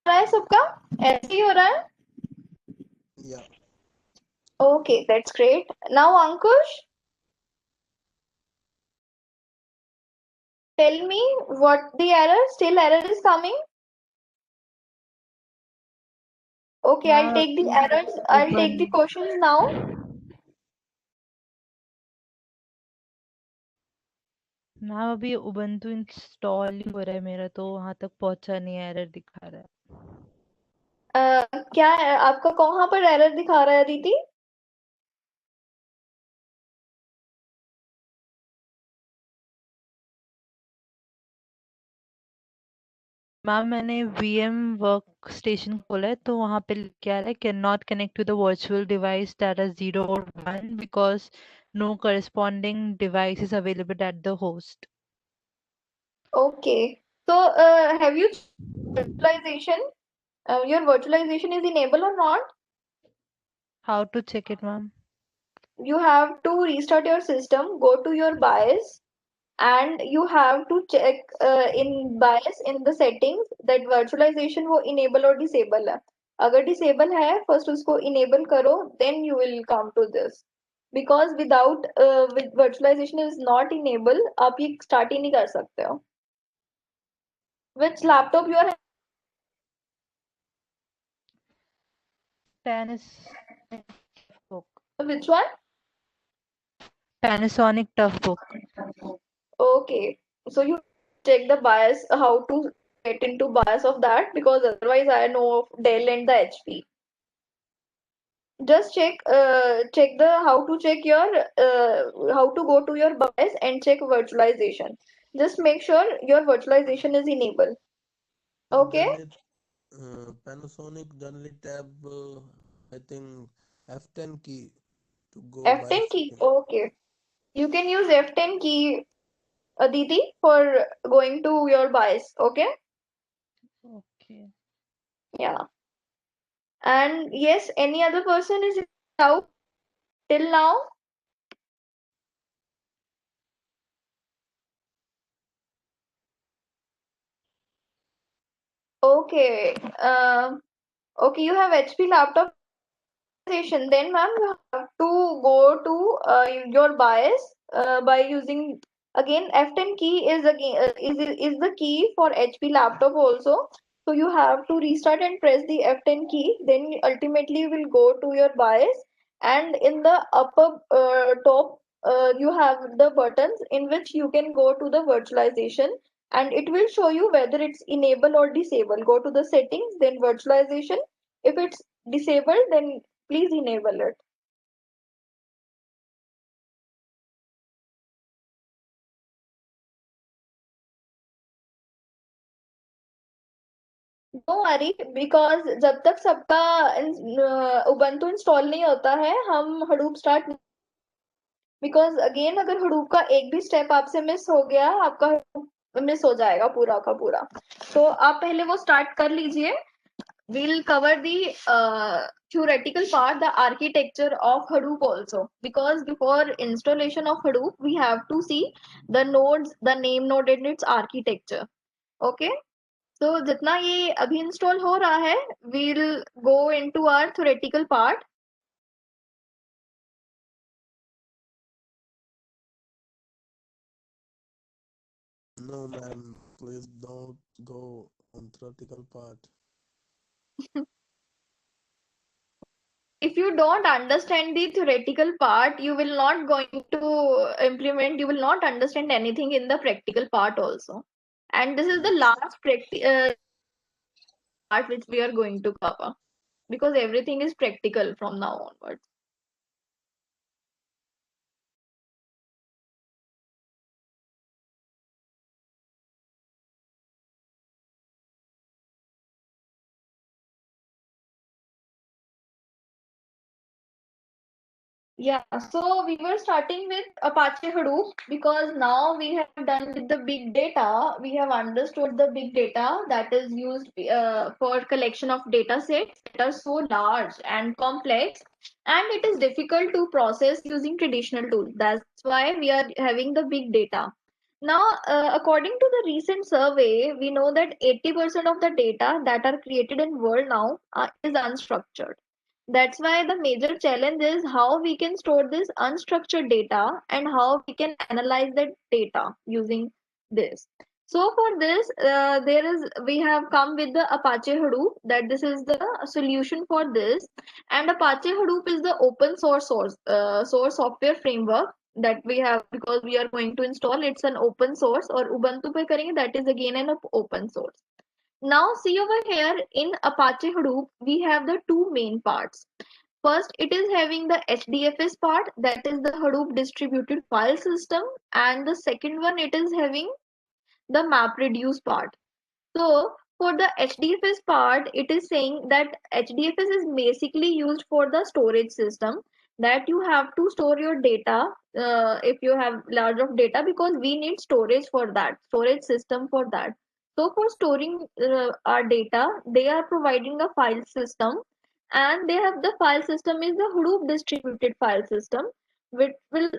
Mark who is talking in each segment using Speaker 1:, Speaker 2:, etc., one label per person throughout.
Speaker 1: रहा है सबका? ऐसे ही हो रहा है?
Speaker 2: Yeah.
Speaker 1: Okay, that's great. Now, Ankush, tell me what the error, still error is coming. Okay, I'll
Speaker 3: Ma'am,
Speaker 1: take the
Speaker 3: अभी
Speaker 1: errors, I'll
Speaker 3: Uban
Speaker 1: take the questions now.
Speaker 3: Ma'am अभी Ubuntu install ही हो रहा है मेरा, तो वहां तक पहुंचा नहीं है, एरर दिखा रहा है।
Speaker 1: क्या है आपका, कहाँ पर एरर दिखा रहा है दीदी?
Speaker 3: मैम मैंने वीएम वर्क स्टेशन खोला है, तो वहां पे क्या है, can not connect to the virtual device data 0 or 1 because no corresponding device is available at the host.
Speaker 1: Okay, so have you virtualization? Your virtualization is enabled or not?
Speaker 3: How to check it ma'am?
Speaker 1: You have to restart your system, go to your BIOS, and you have to check in BIOS in the settings that virtualization वो enable or disable है. अगर disable है, first उसको enable करो, then you will come to this. Because without with virtualization is not enable, आप ये start ही नहीं कर सकते हो. Which laptop you are
Speaker 3: Panasonic
Speaker 1: which one?
Speaker 3: Panasonic Toughbook.
Speaker 1: Okay, so you check the BIOS, how to get into BIOS of that, because otherwise I know of Dell and the HP. Just check the how to check your how to go to your BIOS and check virtualization. Just make sure your virtualization is enabled. Okay,
Speaker 2: Generally, Panasonic generally tab, I think F10 key to go by
Speaker 1: F10 key.
Speaker 2: setting.
Speaker 1: Okay, you can use F10 key, Aditi, for going to your BIOS. Okay,
Speaker 3: Okay.
Speaker 1: yeah. And yes, any other person is out till now? Okay. Okay, you have HP laptop station. Then, ma'am, you have to go to your BIOS by using again F10 key is again is the key for HP laptop also. So you have to restart and press the F10 key. Then ultimately you will go to your BIOS, and in the upper top you have the buttons in which you can go to the virtualization, and it will show you whether it's enable or disable. Go to the settings, then virtualization. If it's disabled, then please enable it. Don't worry, because जब तक सबका Ubuntu install नहीं होता है, हम Hadoop start, because again अगर Hadoop का एक भी स्टेप आपसे मिस हो गया, आपका मिस हो जाएगा पूरा का पूरा. तो आप पहले वो स्टार्ट कर लीजिए. We'll cover the theoretical part, the architecture of Hadoop also. Because before installation of Hadoop, we have to see the nodes, the name node and its architecture. Okay. So जितना ये अभी install हो रहा है, we'll go into our theoretical part.
Speaker 2: No, ma'am, please don't go on theoretical part.
Speaker 1: If you don't understand the theoretical part, you will not going to implement, you will not understand anything in the practical part also. And this is the
Speaker 2: Yes.
Speaker 1: last part which we are going to cover, because everything is practical from now onwards. Yeah, so we were starting with Apache Hadoop, because now we have done with the big data. We have understood the big data that is used for collection of data sets that are so large and complex, and it is difficult to process using traditional tools. That's why we are having the big data. Now, according to the recent survey, we know that 80% of the data that are created in world now is unstructured. That's why the major challenge is how we can store this unstructured data and how we can analyze that data using this. So for this, we have come with the Apache Hadoop, that this is the solution for this. And Apache Hadoop is the open source software framework that we have, because we are going to install. It's an open source, or Ubuntu पे करेंगे, that is again an open source. Now see over here in Apache Hadoop, we have the two main parts. First, it is having the HDFS part, that is the Hadoop distributed file system, and the second one, it is having the MapReduce part. So for the HDFS part, it is saying that HDFS is basically used for the storage system, that you have to store your data if you have large of data, because we need storage for that, storage system for that. So for storing our data, they are providing a file system, and they have the file system is the Hadoop distributed file system, which will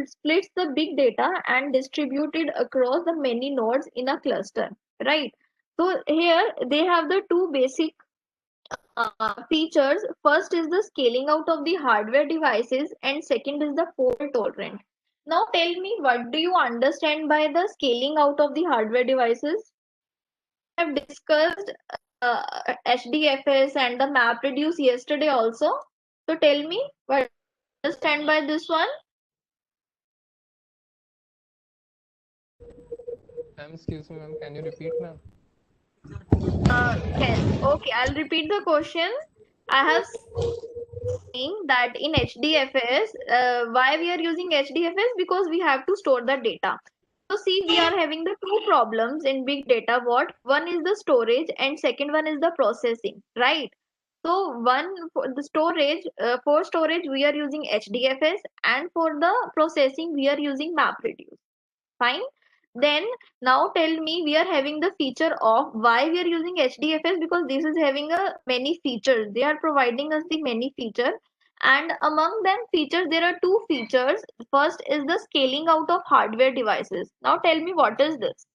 Speaker 1: splits the big data and distributed across the many nodes in a cluster, right? So here they have the two basic features. First is the scaling out of the hardware devices, and second is the fault tolerant. Now tell me, what do you understand by the scaling out of the hardware devices? We have discussed HDFS and the MapReduce yesterday also. So tell me, what do you understand by this one?
Speaker 4: Ma'am, excuse me, ma'am. Can you repeat, ma'am?
Speaker 1: Yes. Okay, I'll repeat the question. I have saying that in HDFS, why we are using HDFS? Because we have to store the data. So see, we are having the two problems in big data. What? One is the storage and second one is the processing, right? So one for the storage, for storage we are using HDFS, and for the processing we are using MapReduce. Fine. Then now tell me, we are having the feature of why we are using HDFS, because this is having a many features. They are providing us the many feature, and among them features there are two features. First is the scaling out of hardware devices. Now tell me, what is this?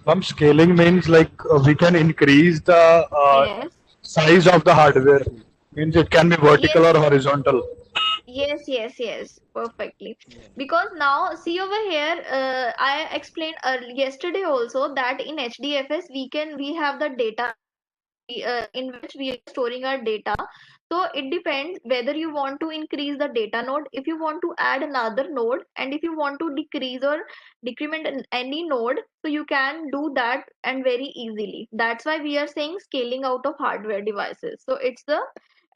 Speaker 5: Some scaling means like we can increase the
Speaker 1: Yes.
Speaker 5: size of the hardware. Means it can be vertical
Speaker 1: Yes.
Speaker 5: or horizontal.
Speaker 1: Yes, perfectly.
Speaker 2: Yeah.
Speaker 1: Because now, see over here, I explained yesterday also that in HDFS we have the data in which we are storing our data. So it depends whether you want to increase the data node, if you want to add another node, and if you want to decrease or decrement any node, so you can do that and very easily. That's why we are saying scaling out of hardware devices. So it's the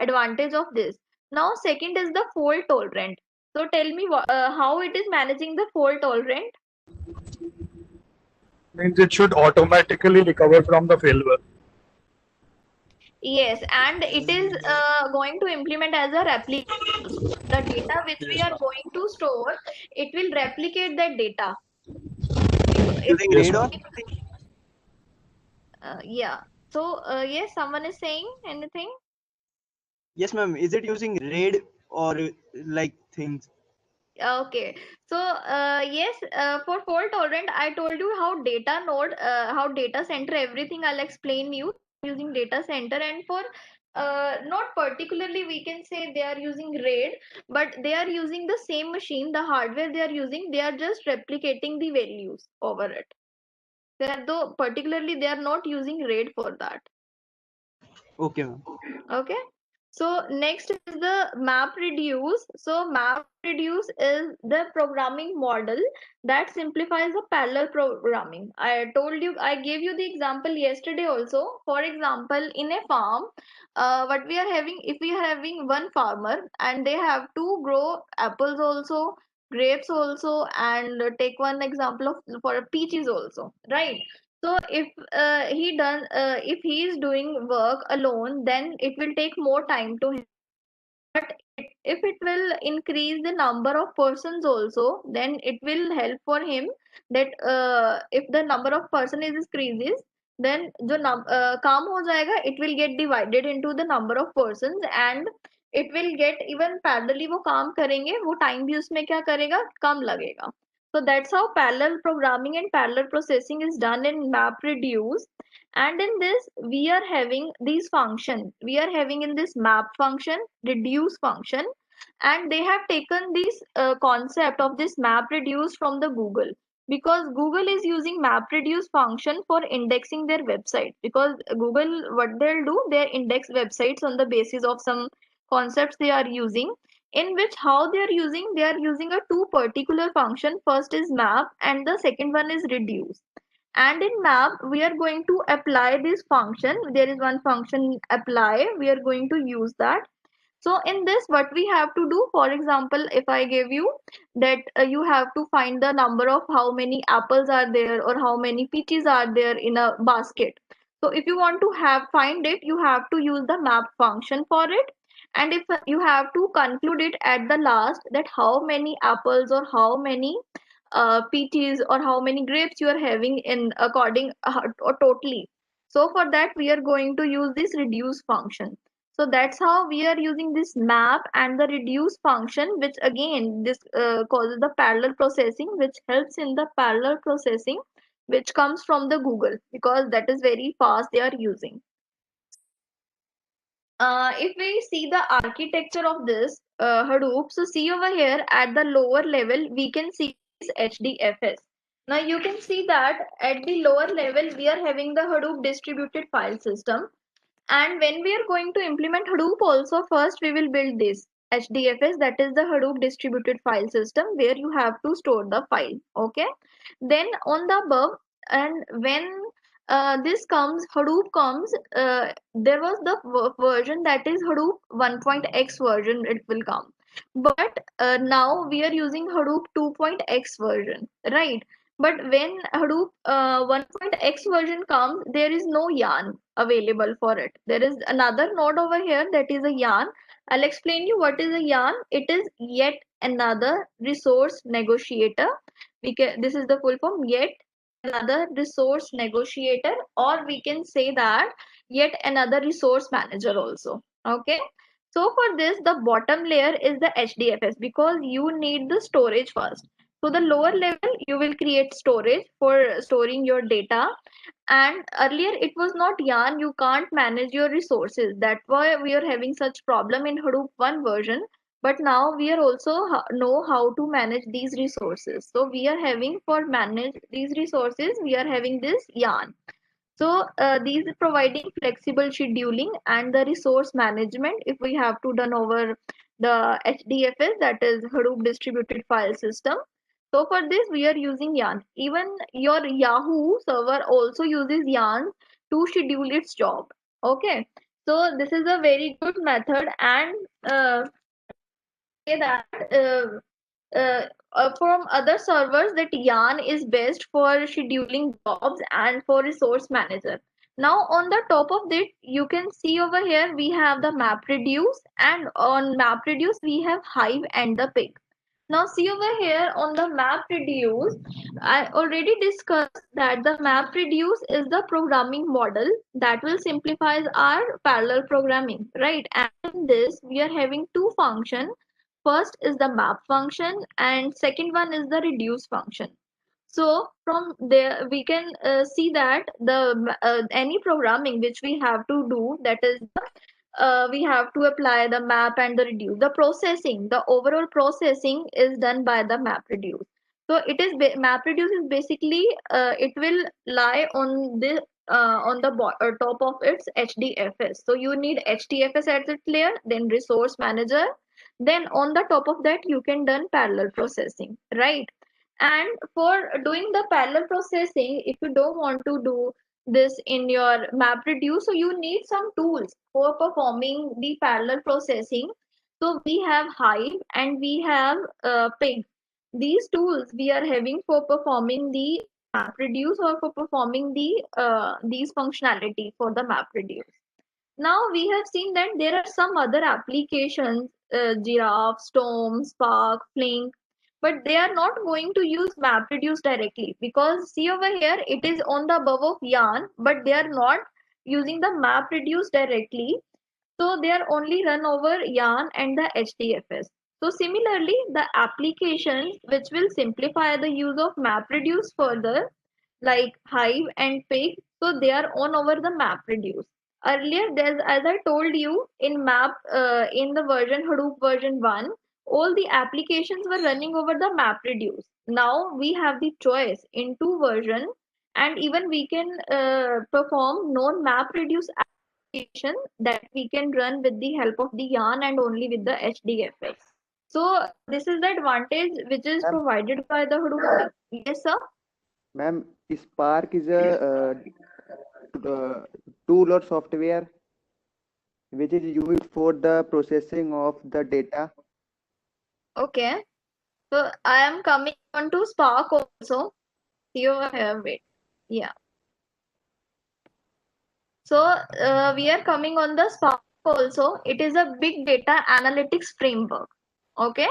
Speaker 1: advantage of this. Now, second is the fault tolerant. So tell me how it is managing the fault tolerant.
Speaker 5: Means it should automatically recover from the failure.
Speaker 1: Yes, and it
Speaker 2: As
Speaker 1: is
Speaker 2: with the
Speaker 1: going to implement as a replication also. The data which we
Speaker 5: Yes,
Speaker 1: are
Speaker 5: ma'am.
Speaker 1: going to store, it will replicate that data. If
Speaker 6: Using
Speaker 5: Yes,
Speaker 6: RAID or
Speaker 5: ma'am.
Speaker 6: something?
Speaker 1: yeah. So yes, someone is saying anything.
Speaker 6: Yes, ma'am. Is it using RAID or like things?
Speaker 1: Okay. So yes, for fault tolerant, I told you how data node, how data center, everything. I'll explain you using data center, and for not particularly we can say they are using RAID, but they are using the same machine, the hardware they are using. They are just replicating the values over it. They are, though particularly they are not using RAID for that.
Speaker 6: Okay, ma'am.
Speaker 1: Okay. So next is the map reduce. So map reduce is the programming model that simplifies the parallel programming. I told you, I gave you the example yesterday also. For example, in a farm, what we are having, if we are having one farmer and they have to grow apples also, grapes also, and take one example of for peaches also, right? So if he is doing work alone, then it will take more time to him. But if it will increase the number of persons also, then it will help for him that if the number of person is increases, then जो काम हो जाएगा, it will get divided into the number of persons, and it will get even parallelly वो काम करेंगे, वो time भी उसमें क्या करेगा, कम लगेगा. So that's how parallel programming and parallel processing is done in MapReduce. And in this, we are having these functions. We are having in this map function, reduce function, and they have taken this concept of this MapReduce from the Google, because Google is using MapReduce function for indexing their website. Because Google, what they'll do, they index websites on the basis of some concepts they are using, in which how they are using a two particular function. First is map and the second one is reduce. And in map we are going to apply this function. There is one function apply, we are going to use that. So in this, what we have to do, for example, if I give you that you have to find the number of how many apples are there or how many peaches are there in a basket. So if you want to have find it, you have to use the map function for it. And if you have to conclude it at the last, that how many apples or how many peaches or how many grapes you are having in according or totally. So for that we are going to use this reduce function. So that's how we are using this map and the reduce function, which again this causes the parallel processing, which helps in the parallel processing, which comes from the Google, because that is very fast they are using. If we see the architecture of this Hadoop, so see over here at the lower level, we can see this HDFS. Now you can see that at the lower level, we are having the Hadoop distributed file system. And when we are going to implement Hadoop also, first we will build this HDFS, that is the Hadoop distributed file system, where you have to store the file. Okay. Then on the above, and when this comes, Hadoop comes, there was the version that is Hadoop 1.x version, it will come. But now we are using Hadoop 2.x version, right? But when Hadoop 1.x version comes, there is no yarn available for it. There is another node over here that is a yarn. I'll explain you what is a yarn. It is yet another resource negotiator. This is the full form, yet another resource negotiator, or we can say that yet another resource manager also. Okay. So for this, the bottom layer is the HDFS, because you need the storage first. So the lower level, you will create storage for storing your data. And earlier it was not yarn, you can't manage your resources. That's why we are having such problem in Hadoop 1 version. But now we are also know how to manage these resources. So we are having for manage these resources, we are having this yarn. So these are providing flexible scheduling and the resource management if we have to done over the HDFS, that is Hadoop distributed file system. So for this we are using yarn. Even your Yahoo server also uses yarn to schedule its job. Okay. So this is a very good method, and say that from other servers, that yarn is best for scheduling jobs and for resource manager. Now on the top of that, you can see over here we have the MapReduce, and on MapReduce we have Hive and the Pig. Now see over here on the MapReduce, I already discussed that the MapReduce is the programming model that will simplify our parallel programming, right? And in this we are having two functions. First is the map function and second one is the reduce function. So from there we can see that the any programming which we have to do, that is we have to apply the map and the reduce. The processing, the overall processing is done by the map reduce. So it is map reduce is basically it will lie on the top of its HDFS. So you need HDFS at its layer, then resource manager, then on the top of that you can done parallel processing, right? And for doing the parallel processing, if you don't want to do this in your MapReduce, so you need some tools for performing the parallel processing. So we have Hive and we have Pig. These tools we are having for performing the MapReduce or for performing the these functionality for the MapReduce. Now we have seen that there are some other applications, Giraffe, Storm, Spark, Flink, but they are not going to use MapReduce directly, because see over here it is on the above of Yarn, but they are not using the MapReduce directly. So they are only run over Yarn and the HDFS. So similarly, the applications which will simplify the use of MapReduce further, like Hive and Pig, so they are on over the MapReduce. Earlier, there's, as I told you, in the version Hadoop version 1, all the applications were running over the MapReduce. Now we have the choice in two version, and even we can perform non-MapReduce application that we can run with the help of the yarn and only with the HDFS. So this is the advantage which is
Speaker 7: Ma'am,
Speaker 1: provided by the Hadoop. Yes, sir.
Speaker 7: ma'am, Spark is a tool or software which is used for the processing of the data.
Speaker 1: Okay. So I am coming on to Spark also. You have it. Yeah. So we are coming on the Spark also. It is a big data analytics framework. Okay,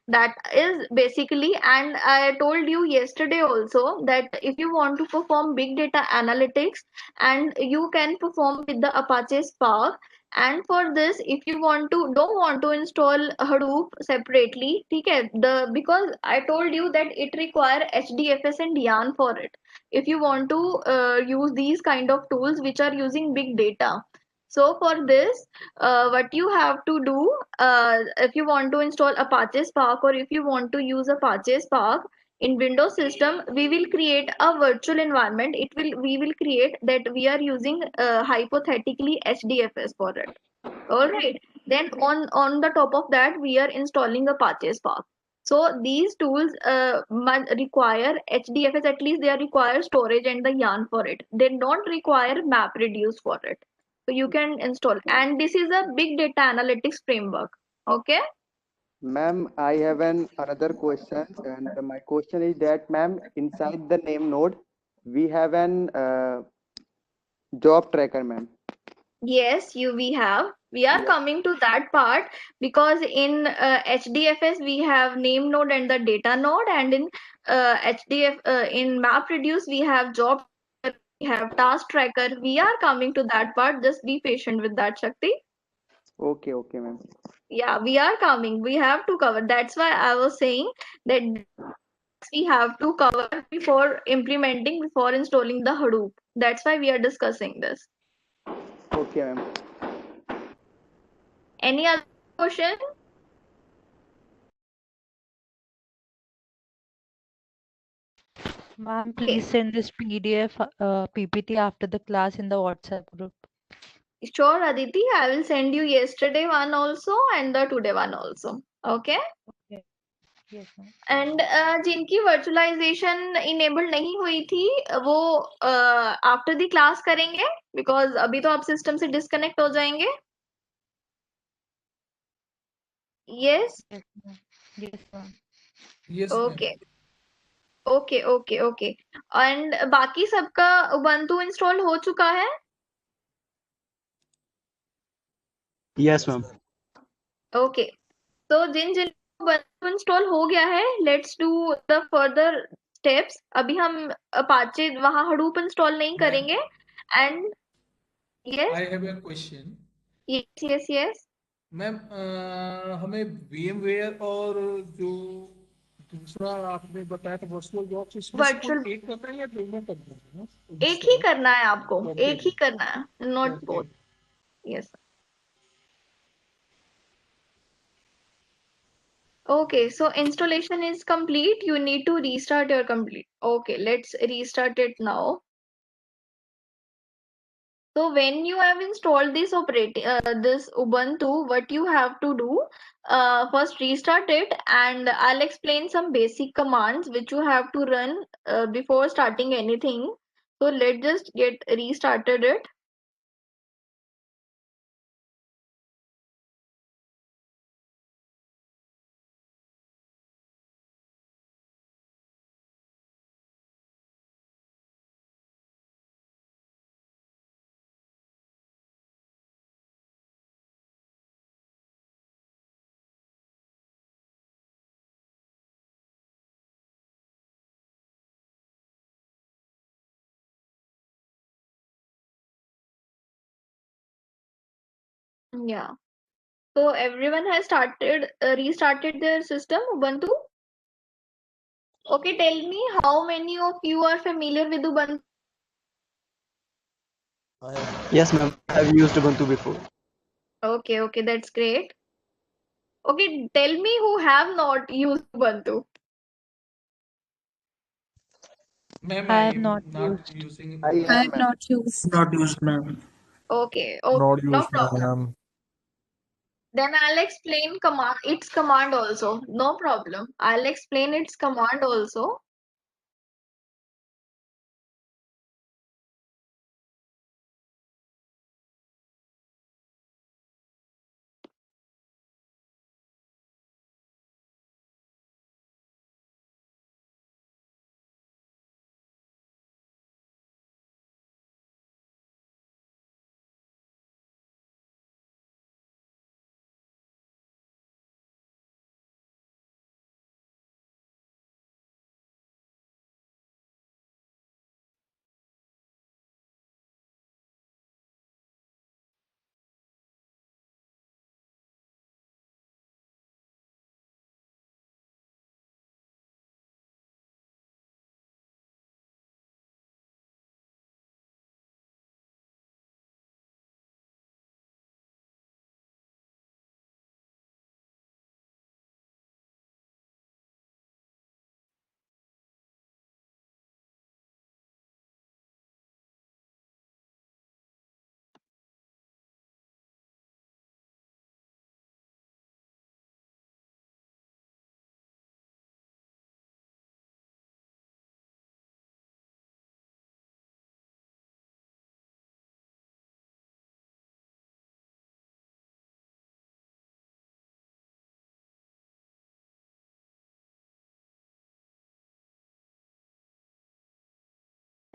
Speaker 1: that is basically, and I told you yesterday also that if you want to perform big data analytics, and you can perform with the Apache Spark. And for this, if you don't want to install Hadoop separately, okay, because I told you that it require HDFS and YARN for it. If you want to use these kind of tools which are using big data, so for this, what you have to do, if you want to install Apache Spark or if you want to use Apache Spark in Windows system, we will create a virtual environment. We will create that we are using hypothetically HDFS for it. All right. Then on the top of that, we are installing Apache Spark. So these tools require HDFS, at least they require storage and the yarn for it. They don't require MapReduce for it. So you can install. And this is a big data analytics framework. Okay.
Speaker 7: Ma'am, I have another question, and my question is that, ma'am, inside the name node, we have an job tracker, ma'am.
Speaker 1: Yes, we are
Speaker 7: Yes.
Speaker 1: coming to that part, because in HDFS we have name node and the data node, and in in MapReduce we have job tracker, we have task tracker. We are coming to that part. Just be patient with that, Shakti.
Speaker 7: Okay, okay, ma'am.
Speaker 1: Yeah, we are coming. We have to cover. That's why I was saying that we have to cover before implementing, before installing the Hadoop. That's why we are discussing this.
Speaker 7: Okay, ma'am.
Speaker 1: Any other question?
Speaker 3: Ma'am,
Speaker 1: Okay.
Speaker 3: please send this PDF PPT after the class in the WhatsApp group.
Speaker 1: Sure, Aditi. I will send you yesterday one also and the today one also. Okay.
Speaker 3: Okay. Yes, ma'am.
Speaker 1: And जिनकी virtualization enable नहीं हुई थी, वो after the class करेंगे, because अभी तो आप system से disconnect हो जाएंगे. Yes.
Speaker 3: Yes, ma'am. Yes, ma'am.
Speaker 4: Yes, ma'am.
Speaker 1: Okay. Okay. Okay. Okay. And बाकी सबका Ubuntu install हो चुका है?
Speaker 6: Yes, ma'am.
Speaker 1: Okay. तो जिन जिन Ubuntu install हो गया है, let's do the further steps. अभी हम Apache वहाँ Hadoop install नहीं
Speaker 4: Ma'am,
Speaker 1: करेंगे. And yes,
Speaker 4: I have a question.
Speaker 1: yes.
Speaker 4: Ma'am हमें VMware और जो दूसरा आपने बताया था वर्चुअल बॉक्स, इसमें से
Speaker 1: Virtual
Speaker 4: कोई एक करना है या दोनों करना है
Speaker 1: एक ही
Speaker 4: इंस्टॉल?
Speaker 1: करना है आपको,
Speaker 4: ओके
Speaker 1: एक ही करना है, not
Speaker 4: okay
Speaker 1: both. Yes. Okay, so installation is complete. You need to restart your complete. Okay, let's restart it now. So when you have installed this Ubuntu, what you have to do, first restart it, and I'll explain some basic commands which you have to run before starting anything. So let's just get restarted it. Yeah. So everyone has restarted their system, Ubuntu. Okay, tell me how many of you are familiar with Ubuntu?
Speaker 2: I am.
Speaker 6: Yes, ma'am. I have used Ubuntu before.
Speaker 1: Okay, that's great. Okay, tell me who have not used Ubuntu.
Speaker 4: Ma'am,
Speaker 3: I
Speaker 4: I
Speaker 3: have not
Speaker 4: am not
Speaker 3: used.
Speaker 4: using
Speaker 7: I
Speaker 4: Ubuntu.
Speaker 8: I
Speaker 7: have,
Speaker 8: have
Speaker 7: ma'am.
Speaker 8: not used.
Speaker 9: Not used, ma'am.
Speaker 1: Okay,
Speaker 5: Not
Speaker 1: no
Speaker 5: used,
Speaker 1: problem.
Speaker 5: ma'am.
Speaker 1: Then I'll explain its command also. No problem. I'll explain its command also.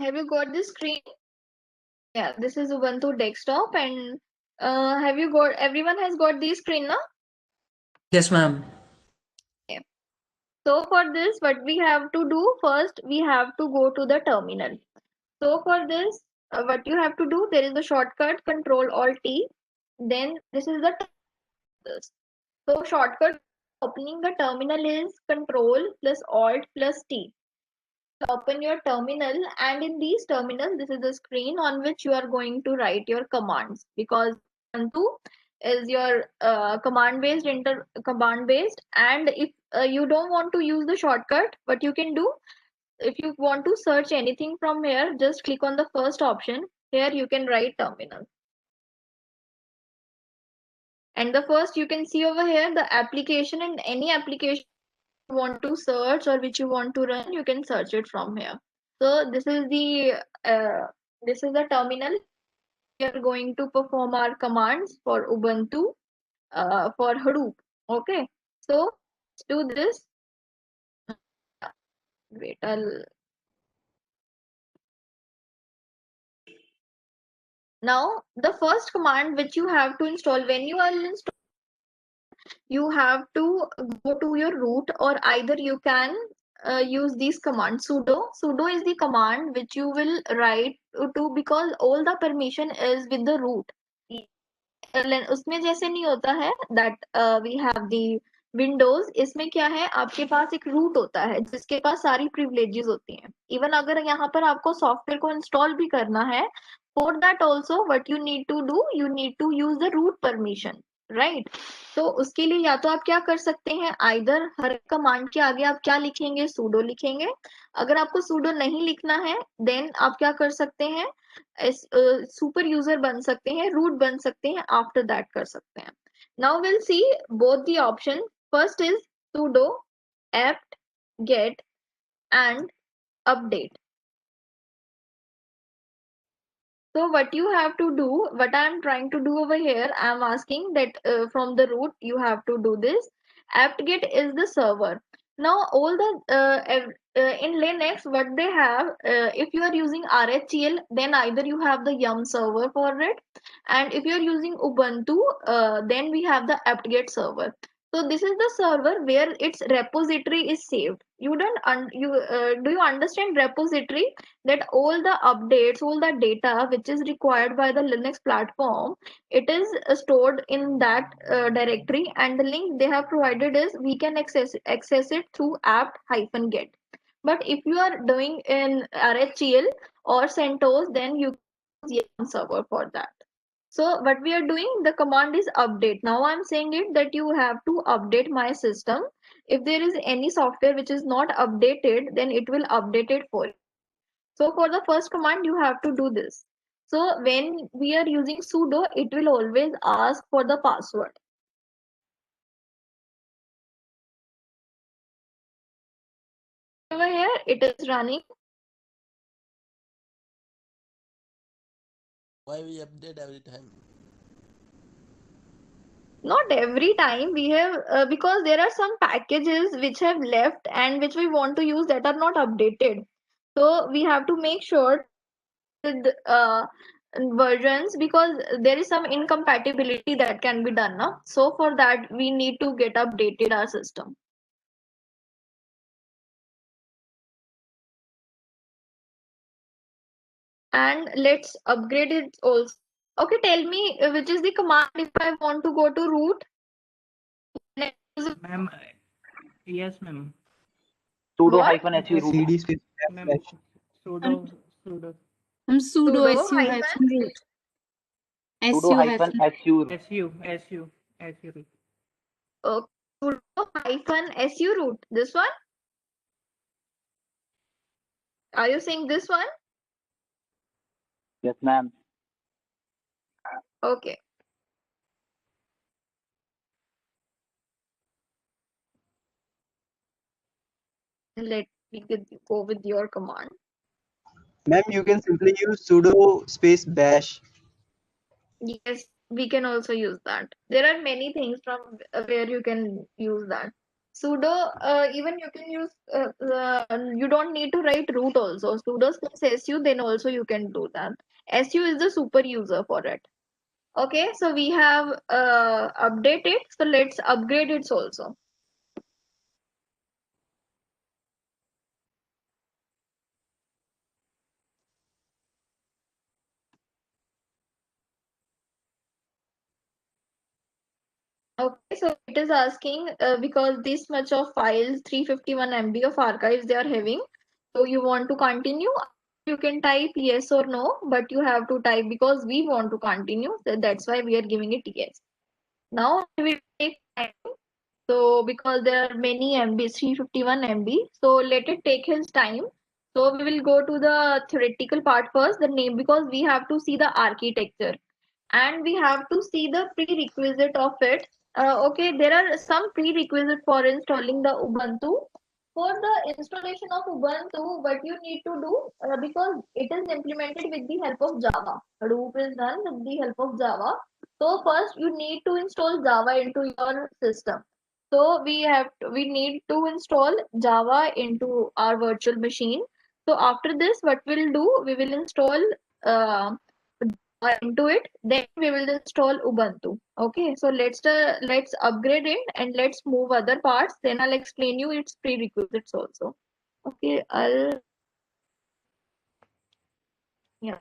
Speaker 1: Have you got this screen? Yeah, this is Ubuntu desktop and have you got everyone has got this screen now?
Speaker 9: Yes, ma'am.
Speaker 1: Okay. So for this, what we have to do first, we have to go to the terminal. So for this, what you have to do, there is a shortcut Control Alt T. Then this is the this. So shortcut opening the terminal is Control plus Alt plus T. Open your terminal, and in these terminals, this is the screen on which you are going to write your commands, because Ubuntu is your command based, and if you don't want to use the shortcut, what you can do, if you want to search anything from here, just click on the first option. Here you can write terminal, and the first you can see over here the application, and any application you want to search or which you want to run, you can search it from here. So uh, this is the terminal. We are going to perform our commands for Ubuntu, for Hadoop. Okay, so let's do this. Wait, now the first command which you have to install when you are install, you have to go to your root, or either you can use these commands. Sudo is the command which you will write to, because all the permission is with the root. उसमें जैसे नहीं होता है that we have the Windows, इसमें क्या है, आपके पास एक रूट होता है जिसके पास सारी प्रिविलेजेस होती हैं. इवन अगर यहाँ पर आपको सॉफ्टवेयर को इंस्टॉल भी करना है, for that also what you need to do, you need to use the root permission, right. तो उसके लिए या तो आप क्या कर सकते हैं, आइदर हर कमांड के आगे आप क्या लिखेंगे, सूडो लिखेंगे. अगर आपको सूडो नहीं लिखना है, देन आप क्या कर सकते हैं, सुपर यूजर बन सकते हैं, रूट बन सकते हैं, आफ्टर दैट कर सकते हैं. Now will C both the option. First is sudo apt get and update. So what you have to do, what I am trying to do over here, I am asking that from the root you have to do this. apt-get is the server. Now all the in Linux, what they have, if you are using RHEL, then either you have the yum server for it, and if you are using Ubuntu, then we have the apt-get server. So this is the server where its repository is saved. You don't do you understand repository? That all the updates, all the data which is required by the Linux platform, it is stored in that directory, and the link they have provided is we can access it through apt-get. But if you are doing in RHEL or CentOS, then you can use Yarn server for that. So what we are doing, the command is update. Now I'm saying it that you have to update my system. If there is any software which is not updated, then it will update it for you. So for the first command, you have to do this. So when we are using sudo, it will always ask for the password. Over here, it is running.
Speaker 2: Why we update every time?
Speaker 1: Not every time we have, because there are some packages which have left and which we want to use that are not updated. So we have to make sure with versions, because there is some incompatibility that can be done now. So for that we need to get updated our system. And let's upgrade it also. Okay, tell me which is the command if I want to go to root.
Speaker 8: Ma'am, yes, ma'am.
Speaker 10: Sudo
Speaker 1: What?
Speaker 10: hyphen su root.
Speaker 6: cd space
Speaker 8: Ma'am,
Speaker 6: backslash.
Speaker 8: sudo
Speaker 11: sudo
Speaker 1: Sudo
Speaker 11: su
Speaker 1: hyphen
Speaker 11: hyphen root.
Speaker 10: Sudo
Speaker 11: Su
Speaker 10: hyphen
Speaker 11: hyphen
Speaker 10: su root.
Speaker 8: su.
Speaker 1: sudo hyphen su root. This one? Are you saying this one?
Speaker 10: Yes, ma'am.
Speaker 1: Okay. Let me go with your command.
Speaker 6: Ma'am, you can simply use sudo space bash.
Speaker 1: Yes, we can also use that. There are many things from where you can use that. Sudo, even you can use, you don't need to write root also. Sudo space su, then also you can do that. Su is the super user for it. Okay, so we have updated. So let's upgrade it also. Okay, so it is asking because this much of files, 351 MB of archives they are having. So you want to continue? You can type yes or no, but you have to type because we want to continue. So that's why we are giving it yes. Now it will take time. So because there are many MB, 351 MB, so let it take his time. So we will go to the theoretical part first, the name, because we have to see the architecture and we have to see the prerequisite of it. Okay, there are some prerequisite for installing the Ubuntu. For the installation of Ubuntu, what you need to do, because it is implemented with the help of Java. Hadoop is done with the help of Java. So first you need to install Java into your system. So we need to install Java into our virtual machine. So after this, what we'll do, we will install uh, into it, then we will install Ubuntu. Okay, so let's upgrade it and let's move other parts, then I'll explain you its prerequisites also. Okay, I'll yeah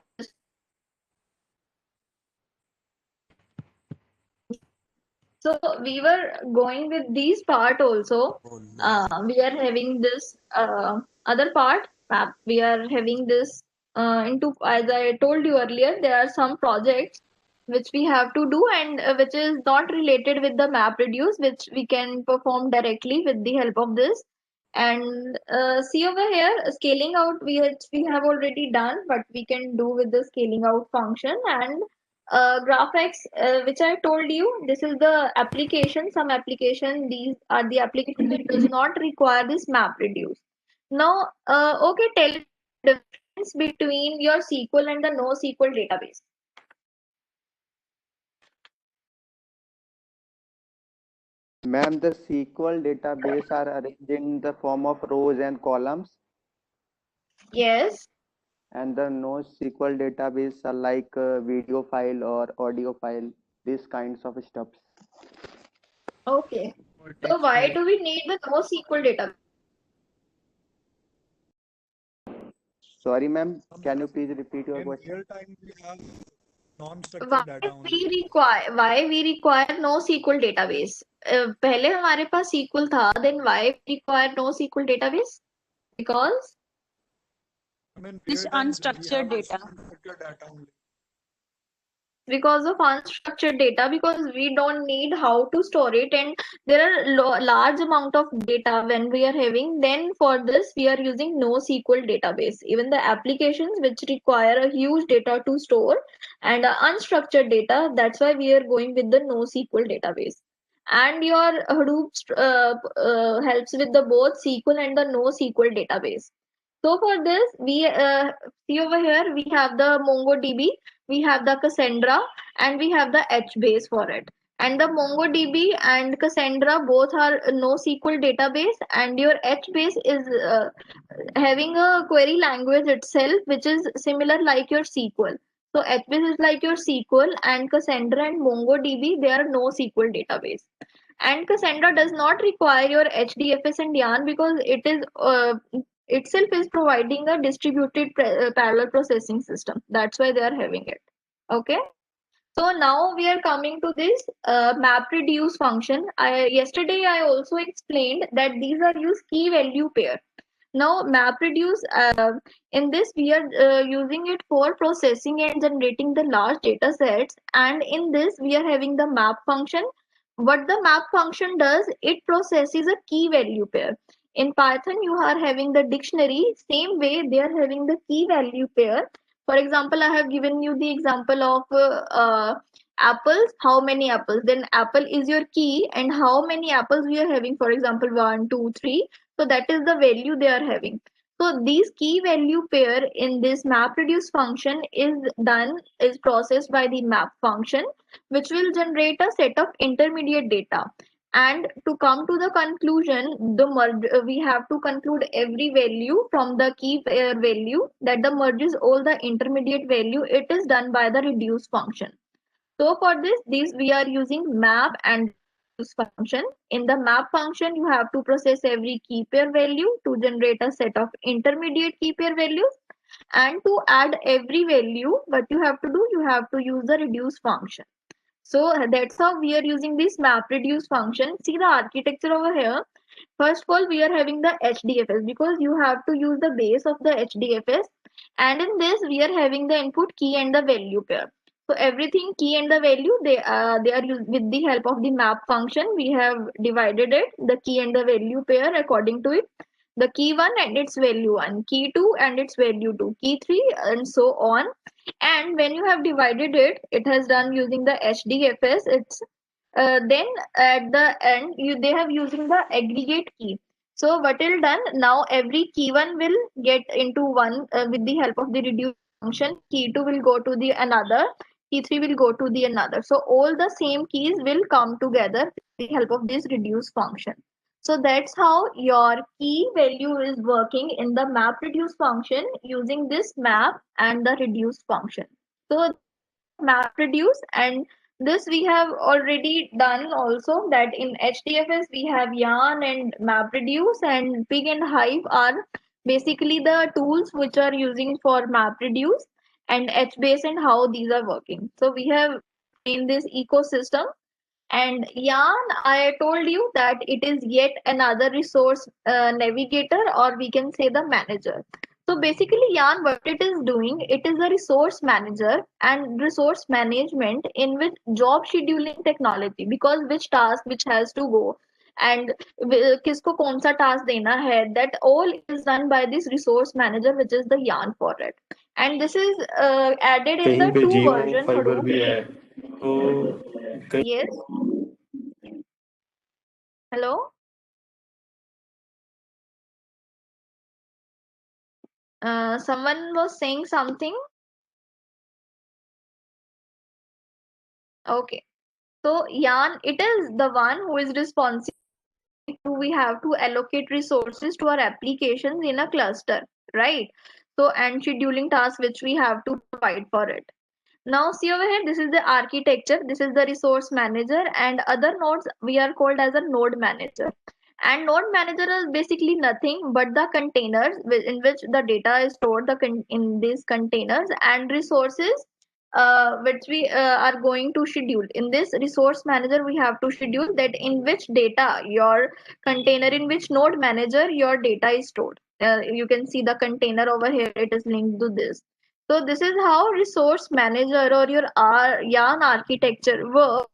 Speaker 1: so we were going with these part also.
Speaker 2: Oh no.
Speaker 1: We are having this other part map. We are having this into, as I told you earlier, there are some projects which we have to do and which is not related with the map reduce, which we can perform directly with the help of this. And see over here, scaling out we have already done, but we can do with the scaling out function. And GraphX, which I told you, this is the application. Some application, these are the application which does not require this map reduce. Now, okay, tell me the difference between your SQL and the NoSQL database.
Speaker 7: Ma'am, the SQL database are arranged in the form of rows and columns,
Speaker 1: Yes.
Speaker 7: and the NoSQL database are like a video file or audio file, these kinds of stuffs.
Speaker 1: Okay. So why do we need the NoSQL database?
Speaker 7: Sorry, ma'am. Can you please repeat your
Speaker 5: In
Speaker 7: question?
Speaker 5: real time, we have
Speaker 1: why
Speaker 5: non-structured data
Speaker 1: we
Speaker 5: only.
Speaker 1: require NoSQL database? पहले हमारे पास SQL था, then why we require NoSQL database? Because
Speaker 5: I mean,
Speaker 11: It's
Speaker 5: real time, we have
Speaker 11: unstructured data.
Speaker 5: unstructured data only.
Speaker 1: because of unstructured data, because we don't need how to store it, and there are large amount of data when we are having, then for this we are using NoSQL database. Even the applications which require a huge data to store and unstructured data, that's why we are going with the NoSQL database. And your Hadoop helps with the both SQL and the NoSQL database. So for this, we see over here, we have the MongoDB, we have the Cassandra, and we have the HBase for it. And the MongoDB and Cassandra both are NoSQL database, and your HBase is having a query language itself, which is similar like your SQL. So HBase is like your SQL, and Cassandra and MongoDB, they are NoSQL database. And Cassandra does not require your HDFS and YARN because it is itself is providing a distributed parallel processing system. That's why they are having it. Okay. So now we are coming to this MapReduce function. Yesterday I also explained that these are used key value pair. Now MapReduce, in this we are using it for processing and generating the large data sets, and in this we are having the map function. What the map function does, it processes a key value pair. In Python you are having the dictionary, same way they are having the key value pair. For example, I have given you the example of apples, how many apples, then apple is your key, and how many apples we are having, for example 1 2 3, so that is the value they are having. So these key value pair in this MapReduce function is processed by the map function, which will generate a set of intermediate data. And to come to the conclusion, we have to conclude every value from the key pair value that the merges all the intermediate value. It is done by the reduce function. So for this we are using map and reduce function. In the map function, you have to process every key pair value to generate a set of intermediate key pair values. And to add every value, what you have to do, you have to use the reduce function. So that's how we are using this map reduce function. See the architecture over here. First of all, we are having the HDFS because you have to use the base of the HDFS. And in this, we are having the input key and the value pair. So everything key and the value, they are used with the help of the map function. We have divided it, the key and the value pair according to it. The key 1 and its value 1, key 2 and its value 2, key 3 and so on. And when you have divided it, it has done using the HDFS. It's then at the end they have using the aggregate key. So what will done now, every key 1 will get into one with the help of the reduce function. Key 2 will go to the another, key 3 will go to the another. So all the same keys will come together with the help of this reduce function. So that's how your key value is working in the map reduce function using this map and the reduce function. So that's about map reduce, and this we have already done also, that in HDFS we have yarn and map reduce, and pig and hive are basically the tools which are using for map reduce, and HBase and how these are working. So we have explained this ecosystem. And yarn, I told you that it is yet another resource navigator, or we can say the manager. So basically, yarn, what it is doing, it is a resource manager and resource management in which job scheduling technology, because which task which has to go and किसको कौन सा task देना है, that all is done by this resource manager, which is the yarn for it. And this is added in
Speaker 12: कहीं
Speaker 1: the
Speaker 12: पे
Speaker 1: two
Speaker 12: जियो
Speaker 1: version
Speaker 12: fibre
Speaker 1: Hadoop.
Speaker 12: भी है तो कहीं
Speaker 1: Yes. Hello. Someone was saying something. Okay. So Yarn, it is the one who is responsible. We have to allocate resources to our applications in a cluster, right? So and scheduling tasks which we have to provide for it. Now see over here, this is the architecture, this is the resource manager, and other nodes we are called as a node manager. And node manager is basically nothing but the containers in which the data is stored in these containers, and resources which we are going to schedule. In this resource manager, we have to schedule that in which data your container, in which node manager your data is stored. You can see the container over here, it is linked to this. So this is how resource manager or your yarn architecture works.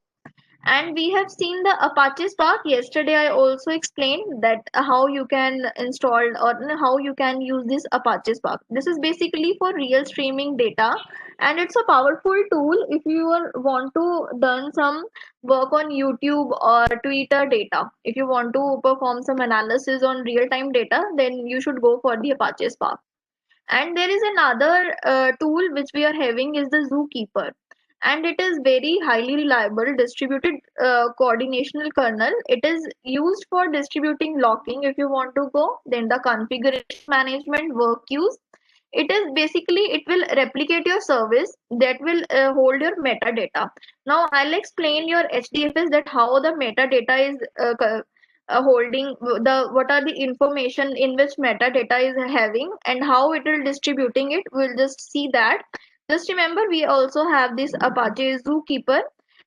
Speaker 1: And we have seen the Apache Spark. Yesterday, I also explained that how you can install or how you can use this Apache Spark. This is basically for real streaming data, and it's a powerful tool if you want to done some work on YouTube or Twitter data. If you want to perform some analysis on real time data, then you should go for the Apache Spark. And there is another tool which we are having is the Zookeeper, and it is very highly reliable distributed coordinational kernel. It is used for distributing locking if you want to go, then the configuration management work use. It is basically, it will replicate your service that will hold your metadata. Now I'll explain your HDFS that how the metadata is holding the, what are the information in which metadata is having and how it will distributing it. We'll just see that. Just remember, we also have this Apache Zookeeper,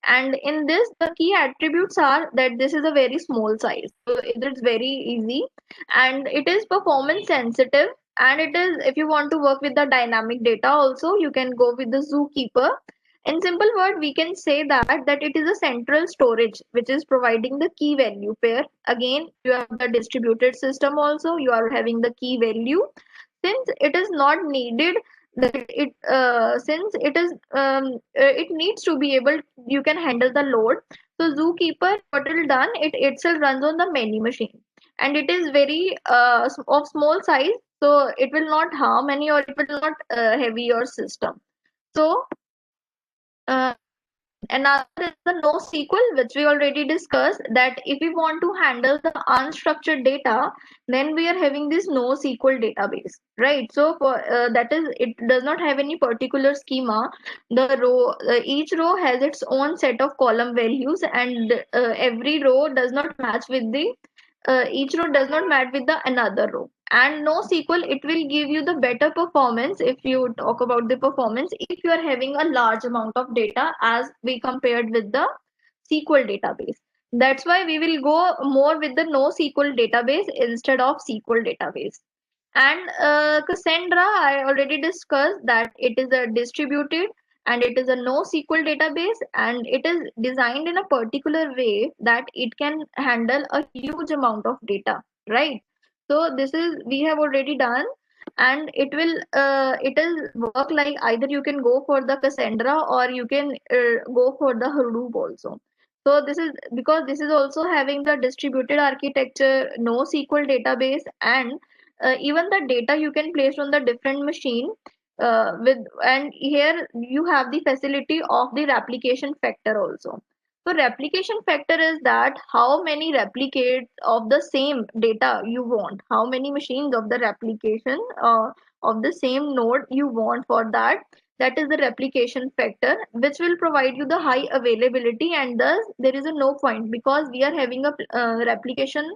Speaker 1: and in this the key attributes are that this is a very small size, so it's very easy, and it is performance sensitive, and it is, if you want to work with the dynamic data also, you can go with the Zookeeper. In simple word, we can say that it is a central storage which is providing the key value pair. Again, you have the distributed system also, you are having the key value. Since it is not needed that it since it is it needs to be able, you can handle the load. So Zookeeper, what it done, it itself runs on the many machine, and it is very of small size, so it will not harm any, or it will not heavy your system. So uh, another is the NoSQL, which we already discussed, that if we want to handle the unstructured data, then we are having this NoSQL database, right? So for that is, it does not have any particular schema. The row, each row has its own set of column values, and every row does not match with the each row does not match with the another row. And NoSQL, it will give you the better performance if you talk about the performance if you are having a large amount of data as we compared with the SQL database. That's why we will go more with the NoSQL database instead of SQL database. And Cassandra, I already discussed that it is a distributed and it is a NoSQL database, and it is designed in a particular way that it can handle a huge amount of data, right? So this is, we have already done, and it will it is work like either you can go for the Cassandra or you can go for the Hadoop also. So this is because this is also having the distributed architecture, NoSQL database, and even the data you can place on the different machine with, and here you have the facility of the replication factor also. So replication factor is that how many replicates of the same data you want, how many machines of the replication of the same node you want for that. That is the replication factor, which will provide you the high availability, and thus there is a no point because we are having a replication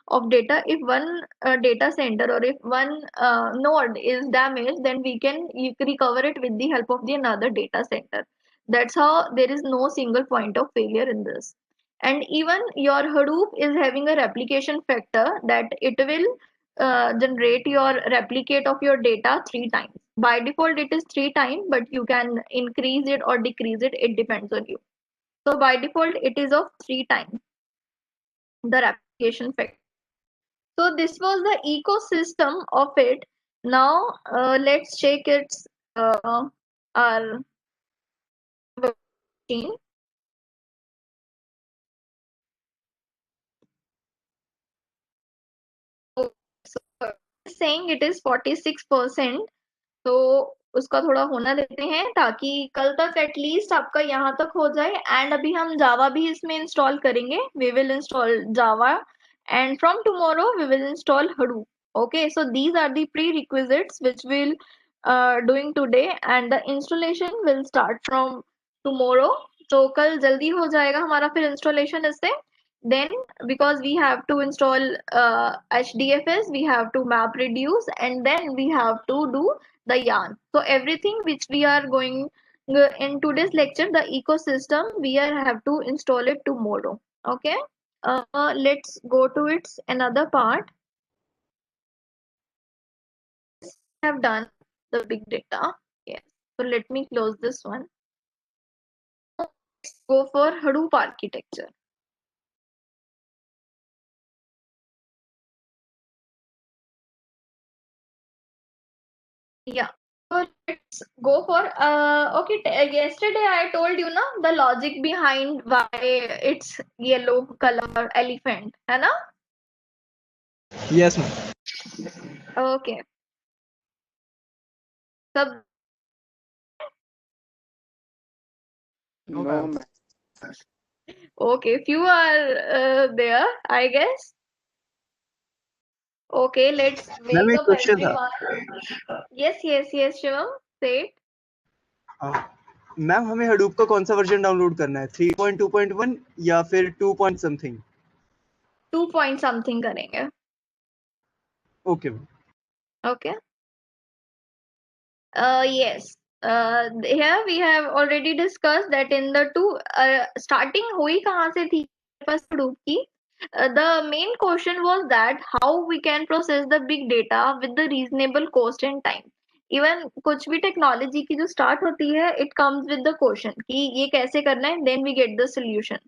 Speaker 1: of data. If one data center or if one node is damaged, then we can recover it with the help of the another data center. That's how there is no single point of failure in this. And even your Hadoop is having a replication factor that it will generate your replicate of your data 3 times. By default, it is 3 times, but you can increase it or decrease it. It depends on you. So by default, it is of 3 times the replication factor. So this was the ecosystem of it. Now let's check its our machine. So saying it is 46%. तो उसका थोड़ा होना देते हैं ताकि कल तक at least आपका यहाँ तक हो जाए. एंड अभी हम जावा भी इसमें इंस्टॉल करेंगे. We will install Java, and from tomorrow we will install Hadoop. Okay, so these are the prerequisites which will doing today, and the installation will start from tomorrow. तो कल जल्दी हो जाएगा हमारा फिर installation इससे. Then because we have to install HDFS, we have to map reduce, and then we have to do the yarn. So everything which we are going in today's lecture, the ecosystem, we have to install it tomorrow. Okay. Let's go to its another part. Have done the big data. Yes. So let me close this one. Let's go for Hadoop architecture. Yeah. So let's go for okay. Yesterday I told you na the logic behind why it's yellow color elephant, है ना?
Speaker 6: Yes, ma'am.
Speaker 1: Okay. सब
Speaker 4: No,
Speaker 7: No,
Speaker 4: ma'am.
Speaker 7: ma'am.
Speaker 1: okay. Few are there, I guess. Okay, let's
Speaker 6: ma'am
Speaker 1: wake
Speaker 6: एक
Speaker 1: up
Speaker 6: question था.
Speaker 1: everyone. Yes, Shivam. Say it.
Speaker 6: Ma'am हमें Hadoop का कौन सा version download करना है, 3.2.1 या फिर 2 पॉइंट समथिंग?
Speaker 1: 2 point something करेंगे.
Speaker 6: Okay ma'am.
Speaker 1: Okay. Yes. Here we have already discussed that in the two starting हुई कहाँ से थी first group की. The main question was that how we can process the big data with the reasonable cost and time. Even कुछ भी technology की जो start होती है, it comes with the question कि ये कैसे करना है, then we get the solution.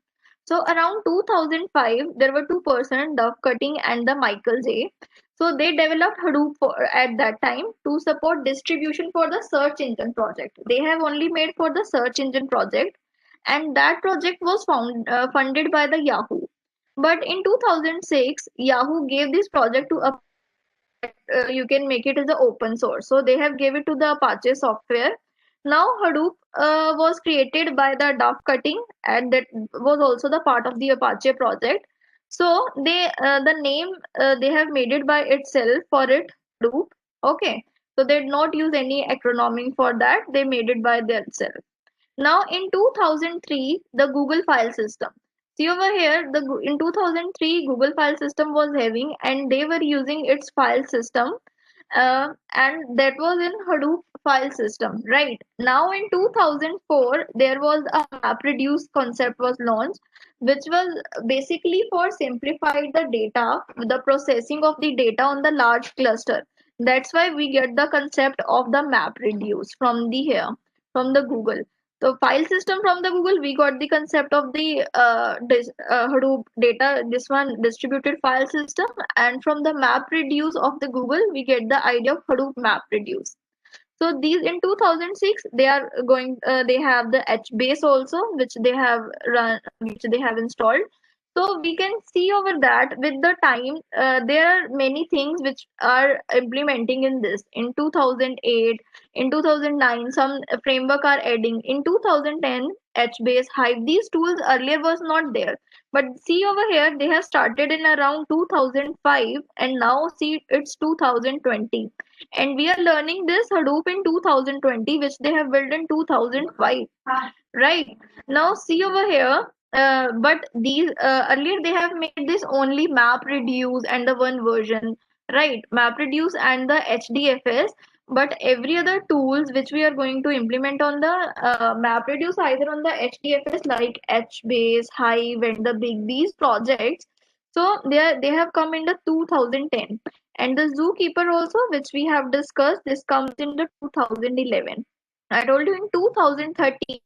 Speaker 1: So around 2005, there were two persons, Duff Cutting and the Michael J. So they developed Hadoop at that time to support distribution for the search engine project. They have only made for the search engine project, and that project was funded by the Yahoo. But in 2006, Yahoo gave this project to a you can make it as an open source. So they have gave it to the Apache software. Now Hadoop was created by the Duff Cutting, and that was also the part of the Apache project. So the name they have made it by itself for it Hadoop. Okay, so they did not use any acronyming for that. They made it by themselves. Now in 2003, the Google file system. See over here, in 2003, Google file system was having, and they were using its file system, and that was in Hadoop file system, right? Now in 2004, there was a MapReduce concept was launched, which was basically for simplified the data, the processing of the data on the large cluster. That's why we get the concept of the MapReduce from the here, from the Google. So file system from the Google, we got the concept of the Hadoop data, this one distributed file system, and from the MapReduce of the Google, we get the idea of Hadoop MapReduce. So these in 2006, they are going, they have the HBase also, which they have run, which they have installed. So we can see over that with the time, there are many things which are implementing in this. In 2008, in 2009, some framework are adding. In 2010, HBase, Hive, these tools earlier was not there. But see over here, they have started in around 2005, and now see it's 2020, and we are learning this Hadoop in 2020, which they have built in 2005. Right. Now see over here, but these earlier they have made this only MapReduce and the one version, right? MapReduce and the HDFS. But every other tools which we are going to implement on the MapReduce, either on the HDFS like HBase, Hive, and the big these projects. So they have come in the 2010, and the Zookeeper also, which we have discussed, this comes in the 2011. I told you in 2013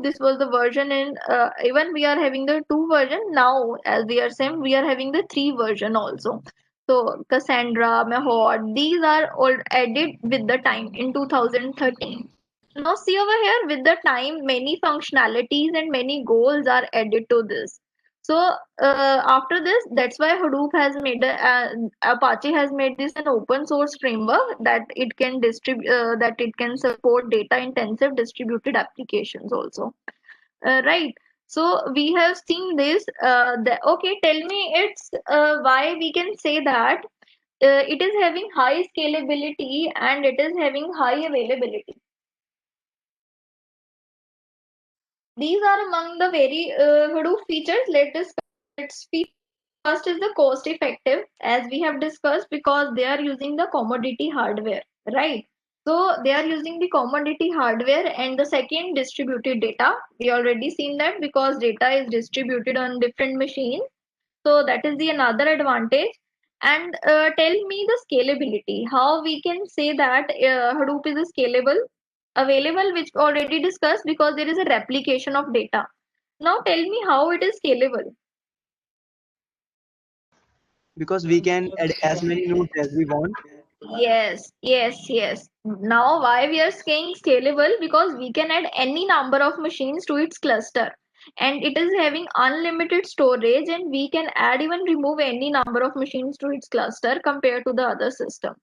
Speaker 1: this was the version, in even we are having the two version now. As we are saying, we are having the three version also. So Cassandra, Mahod, these are all added with the time in 2013. Now see over here, with the time many functionalities and many goals are added to this. So after this, that's why Hadoop has made Apache has made this an open source framework that it can distribute, that it can support data intensive distributed applications also. Right. So we have seen this. Okay, tell me, it's why we can say that it is having high scalability and it is having high availability. These are among the very Hadoop features. Let's feature. First is the cost effective, as we have discussed, because they are using the commodity hardware, right? So they are using the commodity hardware, and the second, distributed data. We already seen that because data is distributed on different machines. So that is the another advantage. And tell me the scalability. How we can say that Hadoop is scalable, available, which already discussed, because there is a replication of data. Now tell me how it is scalable.
Speaker 6: Because we can add as many nodes as we want.
Speaker 1: Yes, yes, yes. Now, why we are saying scalable? Because we can add any number of machines to its cluster, and it is having unlimited storage, and we can add even remove any number of machines to its cluster compared to the other system.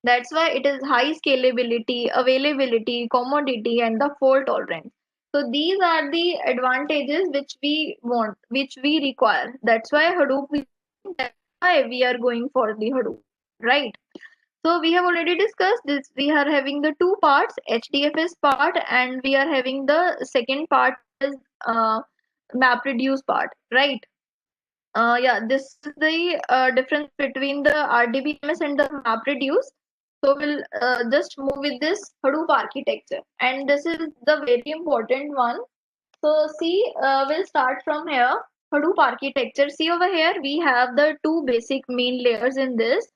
Speaker 1: That's why it is high scalability, availability, commodity, and the fault tolerance. So these are the advantages which we want, which we require. That's why Hadoop. That's why we are going for the Hadoop, right? So we have already discussed this. We are having the two parts, HDFS part, and we are having the second part is MapReduce part, right? Yeah, this is the difference between the RDBMS and the MapReduce. So we'll just move with this Hadoop architecture, and this is the very important one. So see, we'll start from here. Hadoop architecture. See over here, we have the two basic main layers in this.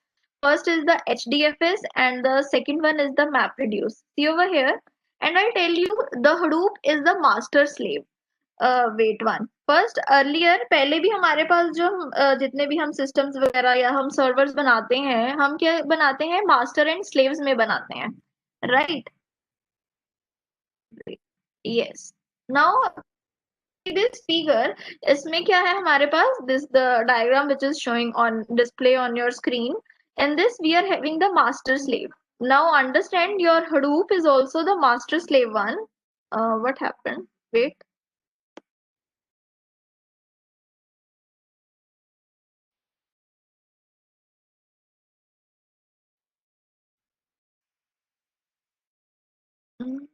Speaker 1: First is the HDFS and the second one is the MapReduce. See over here, and I'll tell you the Hadoop is the master slave. Wait one first earlier पहले भी हमारे पास जो जितने भी हम systems वगैरह या हम सर्वर्स बनाते हैं हम क्या बनाते हैं मास्टर एंड स्लेव्स में बनाते हैं right yes now this figure इसमें क्या है हमारे पास this the diagram which is showing on display on your screen in this we are having the master slave now understand your Hadoop is also the master slave one. What happened? Wait. Mm,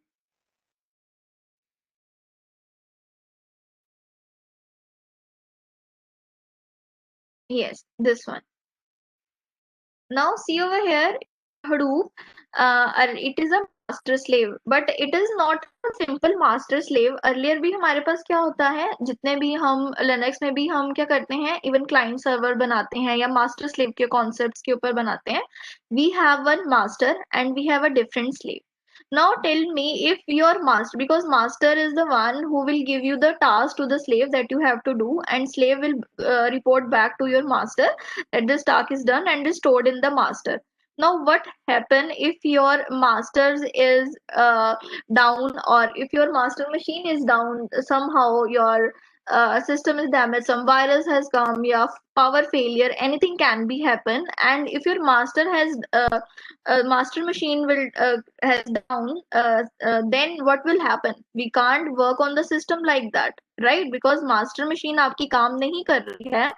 Speaker 1: yes, this one. Now see over here, Hadoop, it is a master slave, but it is not a simple master slave. Earlier भी हमारे पास क्या होता है जितने भी हम Linux में भी हम क्या करते हैं इवन क्लाइंट सर्वर बनाते हैं या मास्टर स्लेव के कॉन्सेप्ट्स के ऊपर बनाते हैं we have one master and we have a different slave. Now tell me if your master, because master is the one who will give you the task to the slave that you have to do, and slave will report back to your master that this task is done and is stored in the master. Now what happen if your masters is down, or if your master machine is down, somehow your system is damaged, some virus has come, yeah, power failure, anything can be happen, and if your master has master machine will has down, then what will happen? We can't work on the system like that, right? Because master machine आपकी काम नहीं कर रही है.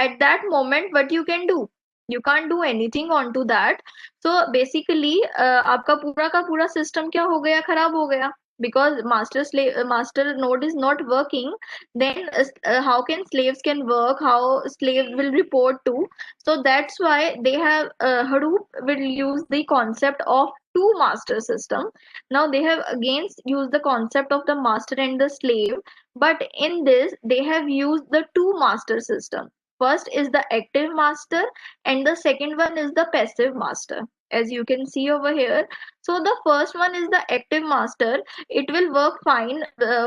Speaker 1: At that moment, what you can do? You can't do anything onto that. So basically, आपका पूरा का पूरा system क्या हो गया? खराब हो गया. Because master node is not working, then how can slaves can work? How slave will report to? So that's why they have Hadoop will use the concept of two master system. Now they have again used the concept of the master and the slave, but in this they have used the two master system. First is the active master and the second one is the passive master, as you can see over here. So the first one is the active master. It will work fine.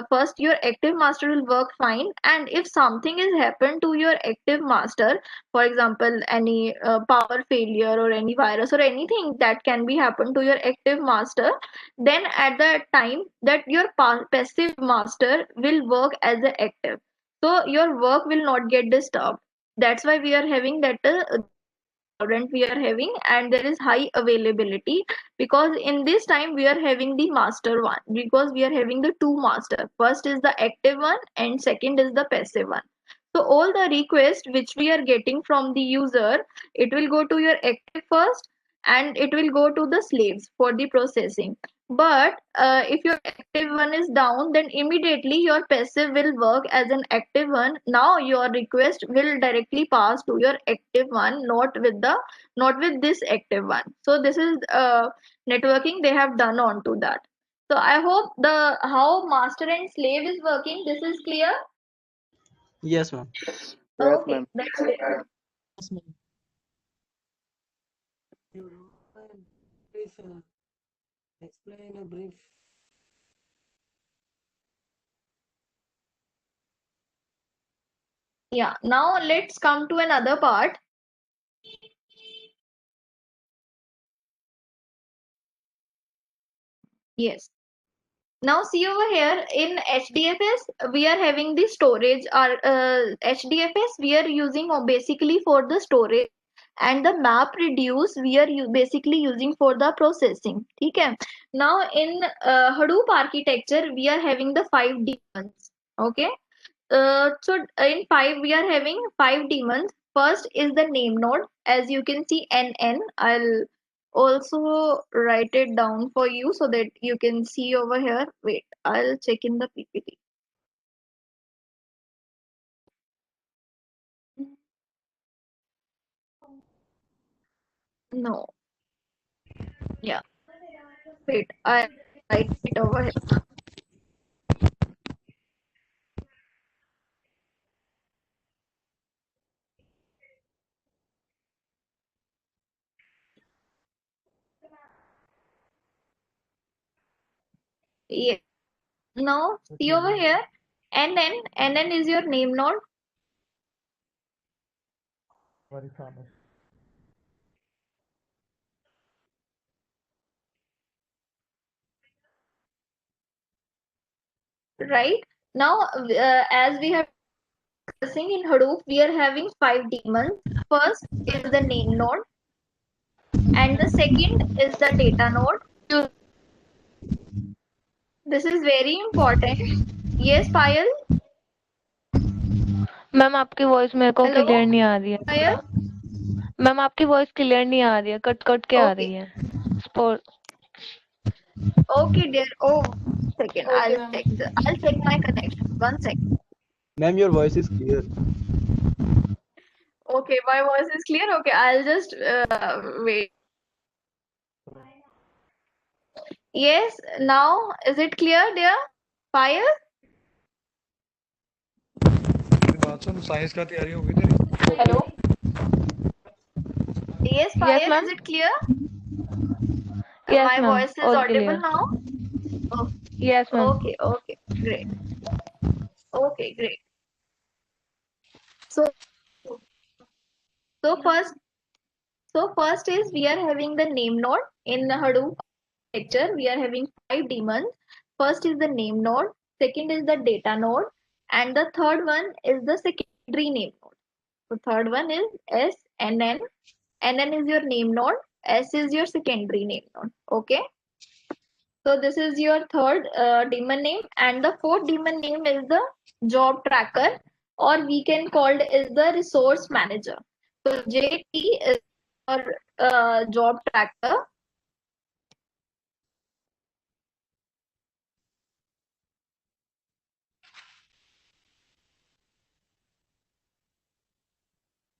Speaker 1: First your active master will work fine, and if something is happened to your active master, for example any power failure or any virus or anything that can be happen to your active master, then at that time that your passive master will work as a active, so your work will not get disturbed. That's why we are having that torrent we are having, and there is high availability, because in this time we are having the master one, because we are having the two master. First is the active one and second is the passive one. So all the requests which we are getting from the user, it will go to your active first, and it will go to the slaves for the processing. But if your active one is down, then immediately your passive will work as an active one. Now your request will directly pass to your active one, not with this active one. So this is networking they have done onto that. So I hope the how master and slave is working, this is clear.
Speaker 6: Yes, ma'am.
Speaker 7: Yes,
Speaker 1: Okay,
Speaker 7: ma'am.
Speaker 1: that's it.
Speaker 9: Yes, ma'am. You brief, explain a brief.
Speaker 1: Yeah, now let's come to another part. Yes. Now see over here in HDFS, we are having the storage. Our HDFS we are using basically for the storage, and the map reduce we are basically using for the processing. Okay. Now in Hadoop architecture, we are having the 5 demons. Okay. So in 5 we are having 5 demons. First is the name node, as you can see NN. I'll also write it down for you so that you can see over here. Wait, I'll check in the PPT. No, yeah, wait, I write it over here. Yeah. Now see over here. NN is your name node, right? Now, as we have discussing in Hadoop, we are having 5 demons. First is the name node, and the second is the data node. This is very important. Yes, Payal.
Speaker 11: Ma'am आपकी voice मेरे को
Speaker 1: Hello,
Speaker 11: clear नहीं आ रही है
Speaker 1: Payal.
Speaker 11: थोड़ा। Ma'am आपकी voice clear नहीं आ रही है, कट कट के आ
Speaker 1: Okay,
Speaker 11: रही है। स्पो-
Speaker 1: okay, dear. Oh, second.
Speaker 11: Okay ma'am.
Speaker 1: I'll check my connection. 1 second.
Speaker 6: Ma'am, your voice is clear.
Speaker 1: Okay, my voice is clear. Okay, I'll just wait. Yes, now is it clear, dear? Payal.
Speaker 5: बात सुन science का तैयारी हो गई तेरी
Speaker 11: hello.
Speaker 1: Yes,
Speaker 11: yes
Speaker 1: Payal. Is
Speaker 11: ma'am.
Speaker 1: it clear?
Speaker 11: Yes
Speaker 1: My
Speaker 11: ma'am,
Speaker 1: voice is
Speaker 11: all
Speaker 1: audible
Speaker 11: clear.
Speaker 1: now. Oh,
Speaker 11: yes ma'am.
Speaker 1: okay, okay, great. Okay, great. So, so first, so first is we are having the name node in Hadoop architecture. We are having 5 demons. First is the name node. Second is the data node, and the third one is the secondary name node. The third one is SNN. NN is your name node. S is your secondary name node. Okay. So this is your third daemon name, and the fourth daemon name is the job tracker, or we can called is the resource manager. So JT is your job tracker.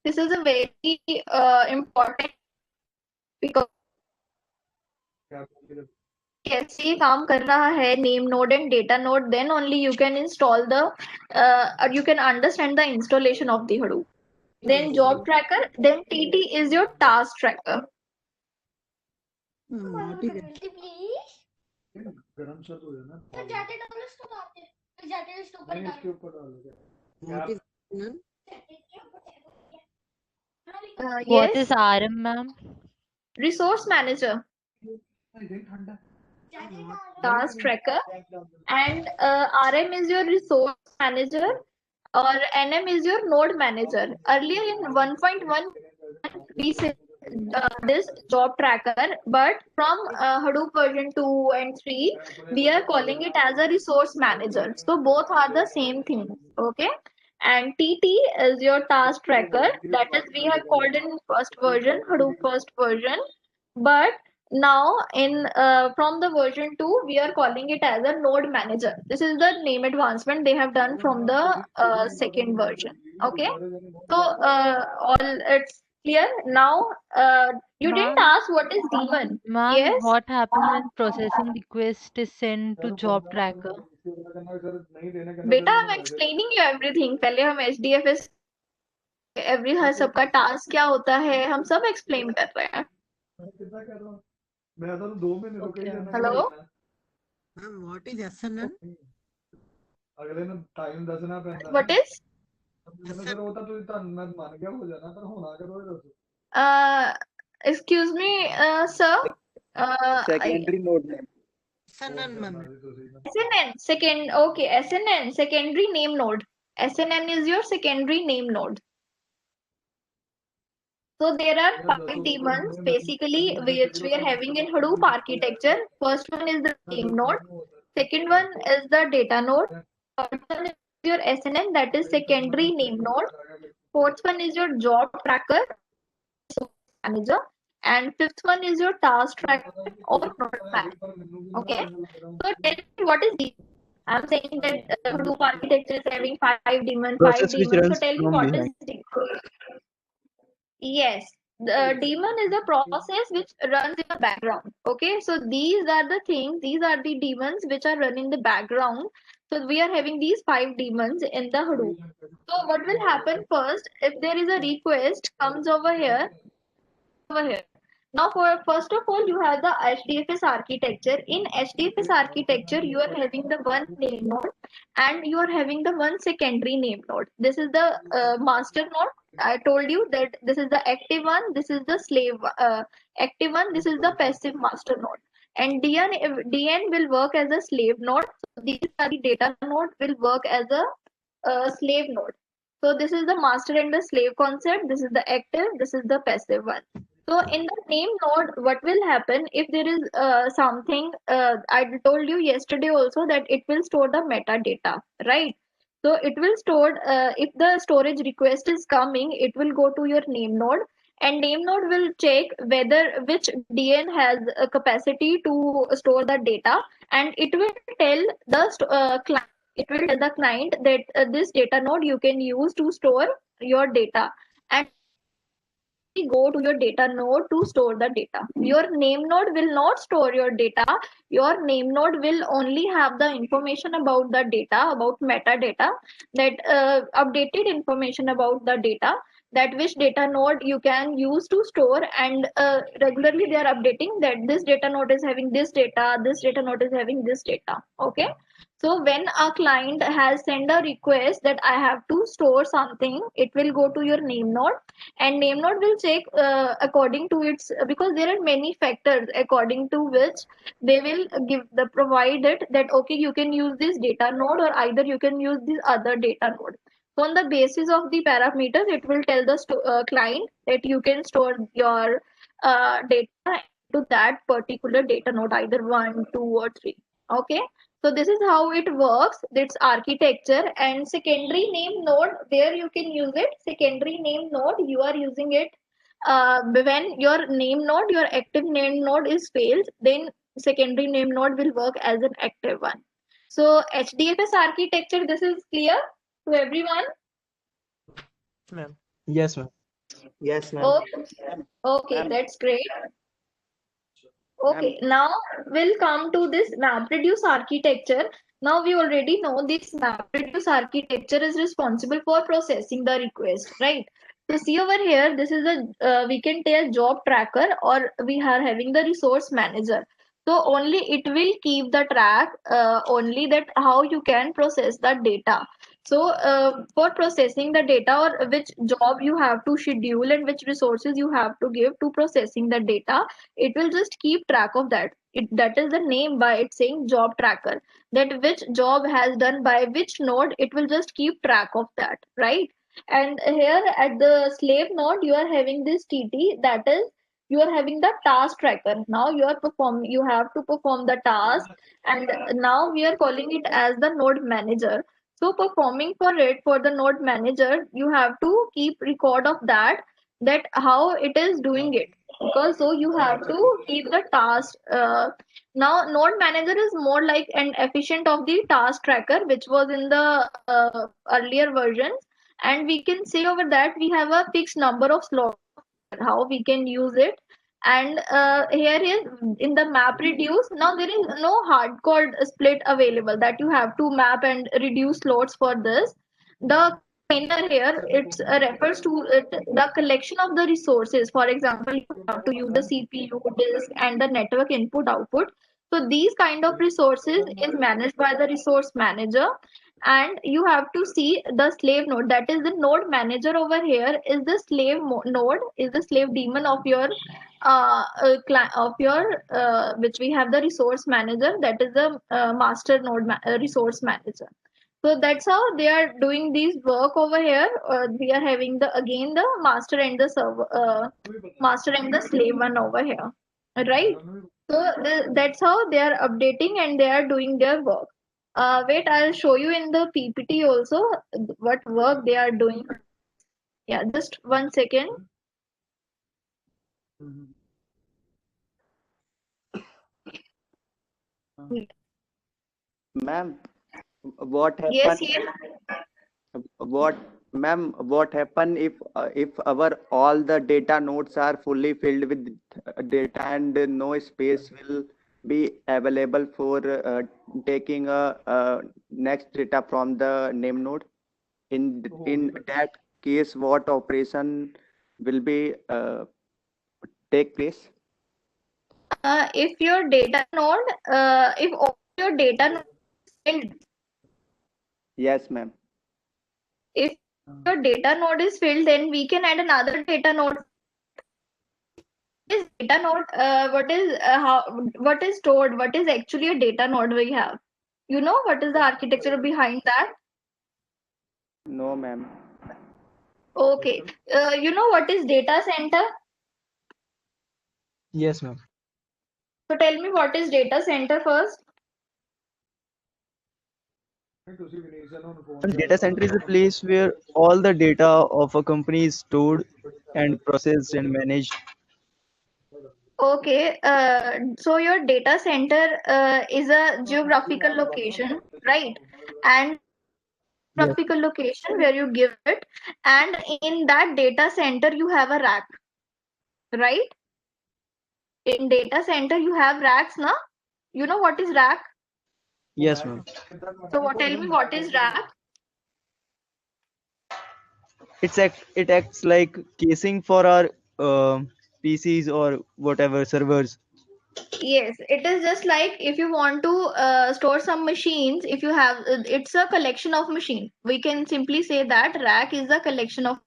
Speaker 1: This is a very important because कैसे ये काम कर रहा है name node and data node, then only you can install the or you can understand the installation of the Hadoop. Then job tracker, then TT is your task tracker.
Speaker 5: गरम सा तो है ना नहीं इसके ऊपर डालोगे
Speaker 3: What is
Speaker 1: Yes,
Speaker 3: RM, ma'am?
Speaker 1: resource manager, task tracker, and RM is your resource manager, or NM is your node manager. Earlier in 1.1, we said this job tracker, but from Hadoop version 2 and 3, we are calling it as a resource manager. So both are the same thing. Okay. and TT is your task tracker. That is we have called in first version, Hadoop first version. But now in from the version 2, we are calling it as a node manager. This is the name advancement they have done from the second version. Okay. So all it's clear now. You didn't
Speaker 3: Ma'am,
Speaker 1: ask what is daemon.
Speaker 3: ma'am,
Speaker 1: Yes.
Speaker 3: what happen when processing request is sent to job tracker?
Speaker 1: बेटा I'm explaining you everything. पहले हम HDFS every हर सबका task क्या होता है हम सब explain कर रहे हैं.
Speaker 3: Okay, ma'am.
Speaker 1: Hello.
Speaker 9: Ma'am, what is SNN?
Speaker 1: What is? Uh, excuse me, sir.
Speaker 7: Secondary node name.
Speaker 9: SNN, ma'am.
Speaker 1: SNN, second, okay, SNN, secondary name node. SNN is your secondary name node. So there are five daemons basically which we are having in Hadoop architecture. First one is the name node. Second one is the data node. Third one is your SNN, that is secondary name node. Fourth one is your job tracker, manager, and fifth one is your task tracker or node manager. Okay, so tell me what is the I'm saying that Hadoop architecture is having five
Speaker 6: Process which
Speaker 1: daemons. So
Speaker 6: runs
Speaker 1: tell me
Speaker 6: from
Speaker 1: what is
Speaker 6: behind.
Speaker 1: yes, the daemon is a process which runs in the background. Okay, so these are the things, these are the daemons which are running in the background. So we are having these five daemons in the Hadoop. So what will happen first if there is a request comes over here? Now, for first of all, you have the HDFS architecture. In HDFS architecture, you are having the one name node and you are having the one secondary name node. This is the master node. I told you that this is the active one, this is the slave active one, this is the passive master node. And DN will work as a slave node. So these are the data node will work as a slave node. So this is the master and the slave concept. This is the active. This is the passive one. So in the name node, what will happen if there is something? I told you yesterday also that it will store the metadata, right? So it will store if the storage request is coming, it will go to your name node, and name node will check whether which DN has a capacity to store the data, and it will tell the client. It will tell the client that this data node you can use to store your data, and go to your data node to store the data. Your name node will not store your data. Your name node will only have the information about the data, about metadata, that updated information about the data, that which data node you can use to store, and regularly they are updating that this data node is having this data node is having this data. Okay. So when a client has sent a request that I have to store something, it will go to your name node, and name node will check according to its because there are many factors according to which they will give the provided that okay you can use this data node or either you can use this other data node. So on the basis of the parameters, it will tell the client that you can store your data to that particular data node, either one, two, or three. Okay. So this is how it works. It's architecture, and secondary name node where you can use it. Secondary name node you are using it when your name node, your active name node is failed, then secondary name node will work as an active one. So HDFS architecture, this is clear to everyone.
Speaker 6: Ma'am. Yes, ma'am.
Speaker 10: Yes, ma'am.
Speaker 1: Okay,
Speaker 7: Ma'am,
Speaker 1: that's great.
Speaker 7: ma'am,
Speaker 1: Okay, now we'll come to this MapReduce architecture. Now we already know this MapReduce architecture is responsible for processing the request, right? So see over here, this is a we can tell job tracker, or we are having the resource manager. So only it will keep the track only that how you can process the data. So for processing the data, or which job you have to schedule and which resources you have to give to processing the data, it will just keep track of that. That is the name by it saying job tracker, that which job has done by which node, it will just keep track of that, right? And here at the slave node you are having this TT, that is you are having the task tracker. Now you have to perform the task, and now we are calling it as the node manager. So performing for it, for the node manager, you have to keep record of that how it is doing it, because so you have to keep the task. Now node manager is more like an efficient of the task tracker, which was in the earlier versions, and we can say over that we have a fixed number of slots how we can use it. And here is in the map reduce, now there is no hardcore split available that you have to map and reduce slots for this. The container here, it refers to it, the collection of the resources. For example, you have to use the CPU, disk, and the network input output. So these kind of resources is managed by the resource manager. And you have to see the slave node, that is the node manager over here is the node, is the slave daemon of your which we have the resource manager, that is the master node resource manager. So that's how they are doing these work over here. We are having the again the master and the server, master and the slave one over here, right? So that's how they are updating and they are doing their work. Wait, I'll show you in the PPT also what work they are doing. Yeah, just 1 second.
Speaker 7: Ma'am, what
Speaker 1: Yes,
Speaker 7: happen?
Speaker 1: yes.
Speaker 7: What, ma'am? What happen if our all the data nodes are fully filled with data and no space will be available for taking a next data from the name node? In that case, what operation will be take place?
Speaker 1: If your data node, if all your data node is filled,
Speaker 7: Yes, ma'am.
Speaker 1: if your data node is filled, then we can add another data node. This data node, what is stored, what is actually a data node we have? You know what is the architecture behind that?
Speaker 7: No, ma'am.
Speaker 1: Okay. You know what is data center?
Speaker 6: Yes, ma'am.
Speaker 1: So tell me what is data center first.
Speaker 6: Data center is a place where all the data of a company is stored and processed and managed.
Speaker 1: Okay. So your data center is a geographical location, right? And
Speaker 6: Yes.
Speaker 1: geographical location where you give it, and in that data center you have a rack, right? In data center you have racks, na? You know what is rack?
Speaker 6: Yes, ma'am.
Speaker 1: So tell me what is rack?
Speaker 6: It acts like casing for our PCs or whatever servers.
Speaker 1: Yes, it is just like if you want to store some machines, if you have, it's a collection of machines. We can simply say that rack is a collection of.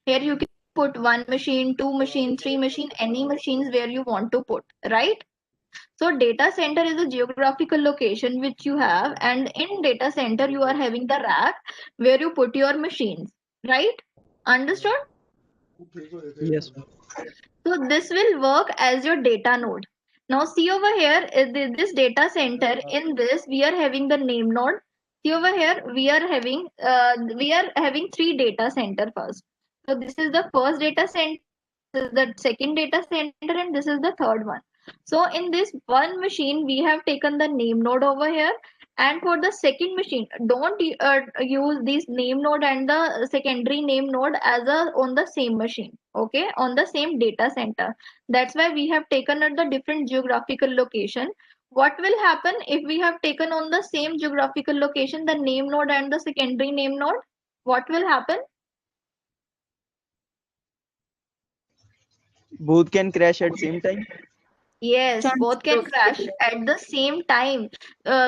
Speaker 1: Here you can put one machine, two machine, three machine, any machines where you want to put, right? So data center is a geographical location which you have, and in data center you are having the rack where you put your machines, right? Understood?
Speaker 6: Yes, ma'am.
Speaker 1: So this will work as your data node. Now see over here, this data center, in this we are having the name node. See over here, we are having three data center first. So this is the first data center, this is the second data center, and this is the third one. So in this one machine, we have taken the name node over here. And for the second machine, don't use this name node and the secondary name node as a on the same machine, okay, on the same data center. That's why we have taken at the different geographical location. What will happen if we have taken on the same geographical location the name node and the secondary name node? What will happen?
Speaker 6: Both can crash at same time.
Speaker 1: Yes, both can crash at the same time.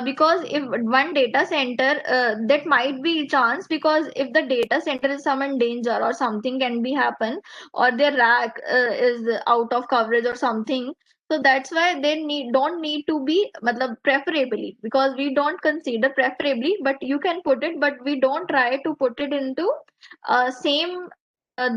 Speaker 1: Because if one data center, that might be chance, because if the data center is some in danger or something can be happen, or their rack is out of coverage or something. So that's why they don't need to be, matlab, preferably, because we don't consider preferably, but you can put it, but we don't try to put it into same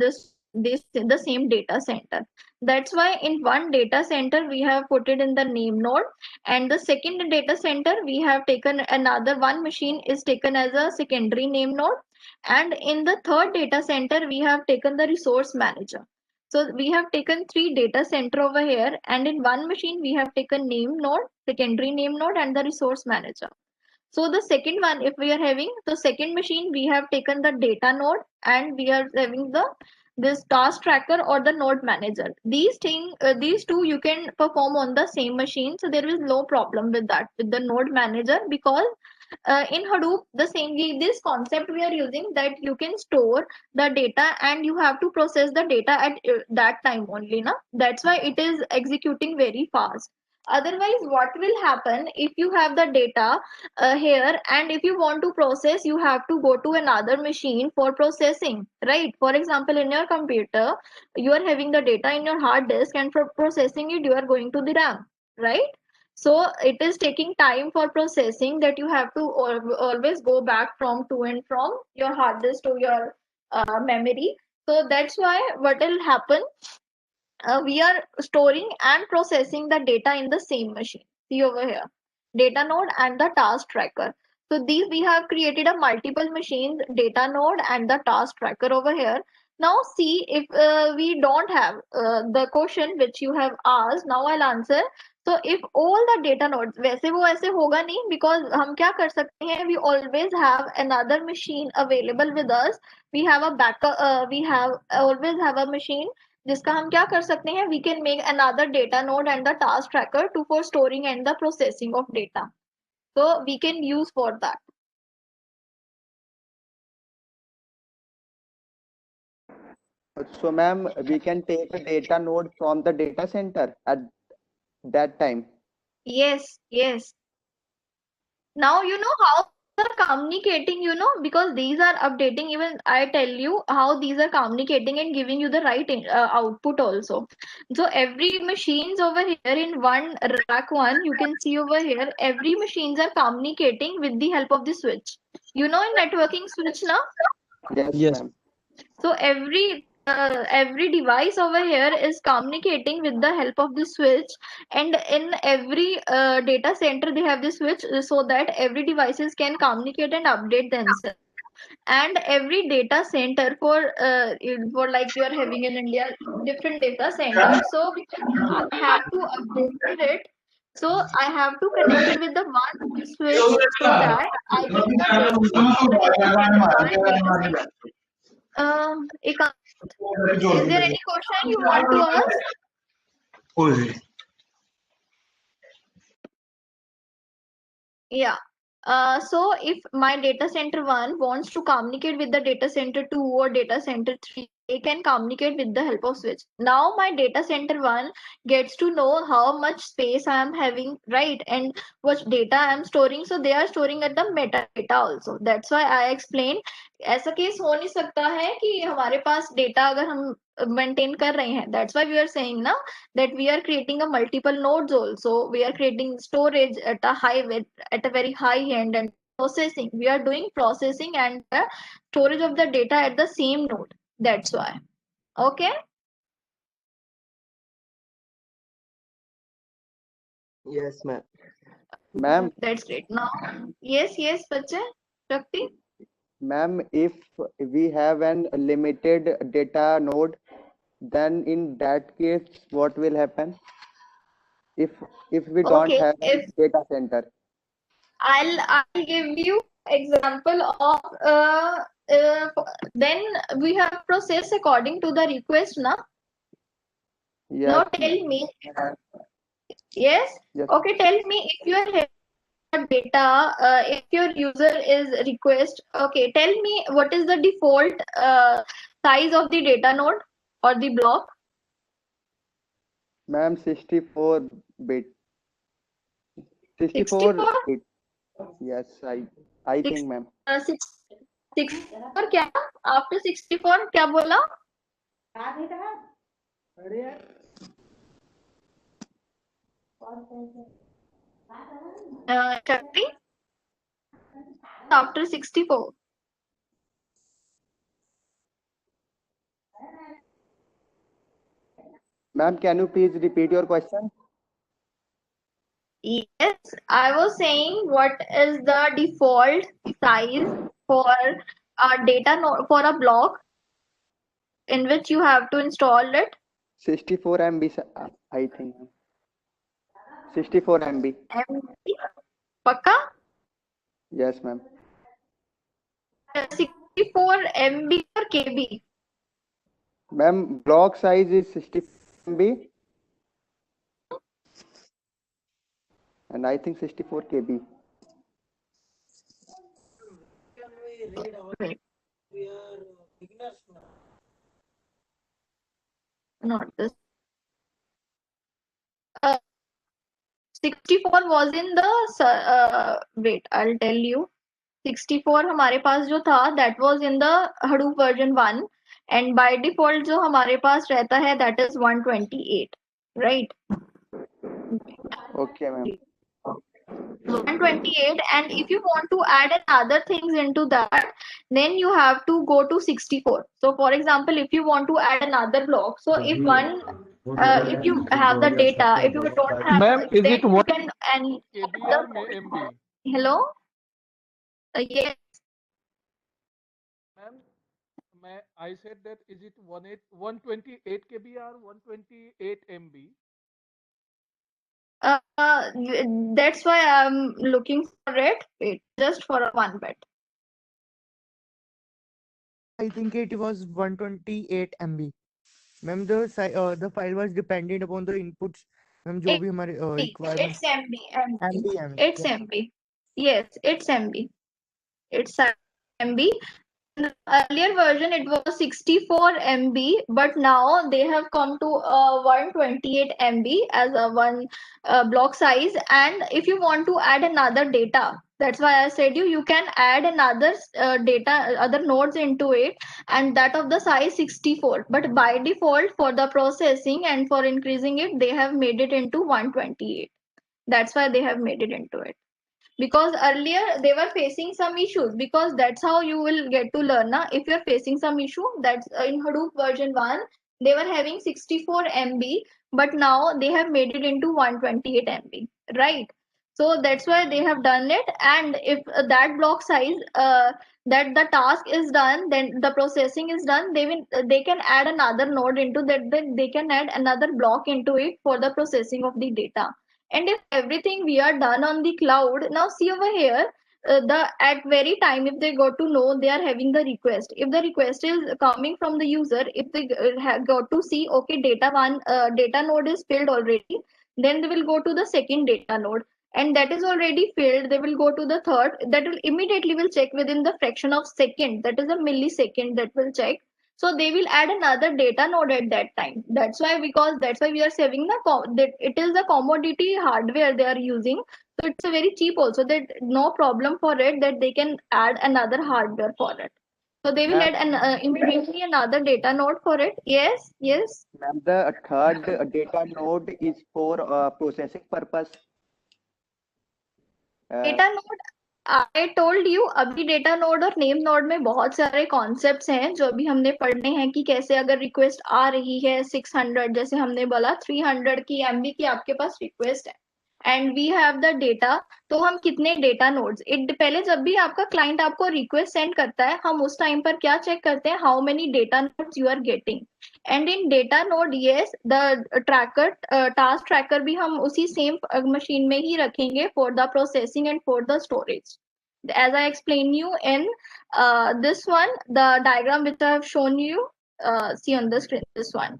Speaker 1: this the same data center. That's why in one data center we have put it in the name node, and the second data center we have taken another one machine is taken as a secondary name node, and in the third data center we have taken the resource manager. So we have taken three data center over here, and in one machine we have taken name node, secondary name node, and the resource manager. So the second one, if we are having the second machine, we have taken the data node, and we are having the this task tracker or the node manager. These two you can perform on the same machine, so there is no problem with that with the node manager, because in Hadoop, the same this concept we are using, that you can store the data and you have to process the data at that time only. Na? That's why it is executing very fast. Otherwise, what will happen if you have the data here, and if you want to process, you have to go to another machine for processing, right? For example, in your computer, you are having the data in your hard disk, and for processing it, you are going to the RAM, right? So it is taking time for processing, that you have to always go back from to and from your hard disk to your memory. So that's why what will happen, we are storing and processing the data in the same machine. See over here, data node and the task tracker. So these we have created a multiple machines, data node and the task tracker over here. Now see, if we don't have the question which you have asked, now I'll answer. So if all the data nodes, वैसे वो ऐसे होगा नहीं, because हम क्या कर सकते हैं, we always have another machine available with us. We have a backup, we have always have a machine जिसका हम क्या कर सकते हैं, we can make another data node and the task tracker to for storing and the processing of data. So we can use for that.
Speaker 7: So, ma'am, we can take a data node from the data center at that time.
Speaker 1: Yes, yes. Now you know how they're communicating, because these are updating. Even I tell you how these are communicating and giving you the right output also. So every machines over here in one rack one, you can see over here, every machines are communicating with the help of the switch. In networking switch now.
Speaker 7: Yes,
Speaker 6: Yes.
Speaker 7: ma'am.
Speaker 1: So every device over here is communicating with the help of the switch, and in every data center they have the switch, so that every devices can communicate and update themselves. And every data center for like you are having in India different data centers, so I have to update it. So I have to connect it with the one switch, so that I get the data from the data center one data center. Ekant, is there any question you want to ask? Yeah. So if my data center one wants to communicate with the data center two or data center three, they can communicate with the help of switch. Now my data center one gets to know how much space I am having, right? And what data I am storing. So they are storing at the metadata also. That's why I explained. ऐसा case हो नहीं सकता है कि हमारे पास data अगर हम maintain कर रहे हैं. That's why we are saying ना, that we are creating a multiple nodes also. We are creating storage at a at a very high end, and processing. We are doing processing and storage of the data at the same node. That's why. Okay.
Speaker 6: Yes, ma'am.
Speaker 7: Ma'am,
Speaker 1: That's great. Now, yes, Bache, Shakti.
Speaker 7: ma'am, if we have an limited data node, then in that case, what will happen? If if we don't
Speaker 1: Okay.
Speaker 7: have a
Speaker 1: If
Speaker 7: data center?
Speaker 1: I'll give you example of then we have process according to the request now. Now
Speaker 7: Yes,
Speaker 1: tell
Speaker 7: ma'am.
Speaker 1: me. Yes.
Speaker 7: Yes,
Speaker 1: Okay. Tell me if you are having data. If your user is request. Okay. Tell me what is the default size of the data node or the block.
Speaker 7: ma'am, 64 bit. 64
Speaker 1: 64.
Speaker 7: bit. Yes, I
Speaker 1: Six,
Speaker 7: think, ma'am.
Speaker 1: 64 क्या? After 64 क्या बोला? Shakti, after 64.
Speaker 7: Ma'am, can you please repeat your question?
Speaker 1: Yes, I was saying what is the default size for a data node for a block in which you have to install it?
Speaker 7: 64 MB, I think. 64 MB.
Speaker 1: MB? Pakka?
Speaker 7: Yes, ma'am.
Speaker 1: 64 MB or KB?
Speaker 7: Ma'am, block size is 64 MB and I think 64 KB.
Speaker 9: Can we read our?
Speaker 1: Wait,
Speaker 9: We are beginners now.
Speaker 1: not this. Uh, 64 was in the wait, I'll tell you. 64 हमारे पास जो था that was in the Hadoop version 1 and by default जो हमारे पास रहता है that is 128, right?
Speaker 7: Okay, ma'am.
Speaker 1: 128, and if you want to add other things into that, then you have to go to 64. So for example, if you want to add another block, so if you have the data, if you don't have,
Speaker 4: Ma'am, is
Speaker 1: then
Speaker 4: it
Speaker 1: you
Speaker 4: 1
Speaker 1: can and
Speaker 4: KB or MB?
Speaker 1: hello, yes,
Speaker 4: Ma'am, I said that is it 128 KB or 128 MB?
Speaker 1: that's why I'm looking for it. Wait, just for a one bit.
Speaker 13: I think it was 128 MB. Ma'am the file was dependent upon the inputs ma'am जो भी हमारे requirement
Speaker 1: It's MB, MB.
Speaker 13: MB MB
Speaker 1: It's
Speaker 13: yeah.
Speaker 1: MB. Yes, it's MB. It's MB. In the earlier version, it was 64 MB, but now they have come to 128 MB as a one block size. And if you want to add another data, that's why I said you can add another data, other nodes into it, and that of the size 64. But by default, for the processing and for increasing it, they have made it into 128. That's why they have made it into it, because earlier they were facing some issues, because that's how you will get to learn now. If you're facing some issue, that's in Hadoop version 1 they were having 64 MB, but now they have made it into 128 MB, right? So that's why they have done it. And if that block size that the task is done, then the processing is done, they can add another node into that, then they can add another block into it for the processing of the data. And if everything we are done on the cloud, now see over here, the at very time if they got to know they are having the request, if the request is coming from the user, if they have got to see okay data one data node is filled already, then they will go to the second data node, and that is already filled, they will go to the third, that will immediately will check within the fraction of second, that is a millisecond, that will check. So they will add another data node at that time. That's why, because that's why we are saving that it is the commodity hardware they are using, so it's a very cheap also, that no problem for it, that they can add another hardware for it. So they will
Speaker 7: Ma'am,
Speaker 1: add immediately another data node for it. Yes, yes.
Speaker 7: ma'am, the third data node is for processing purpose.
Speaker 1: Data node, I told you, अभी data node और name node में बहुत सारे concepts हैं जो अभी हमने पढ़ने हैं, कि कैसे अगर रिक्वेस्ट आ रही है 600, जैसे हमने बोला 300 की एमबी की आपके पास रिक्वेस्ट है and we have the data, तो हम कितने डेटा नोड्स, पहले जब भी आपका क्लाइंट आपको रिक्वेस्ट सेंड करता है, हम उस टाइम पर क्या चेक करते हैं, how many data nodes you are getting. And in data node yes the tracker task tracker भी हम उसी सेम मशीन में ही रखेंगे for the processing and for the storage, as I explained you in this one, the diagram which I have shown you, see on the screen, this one.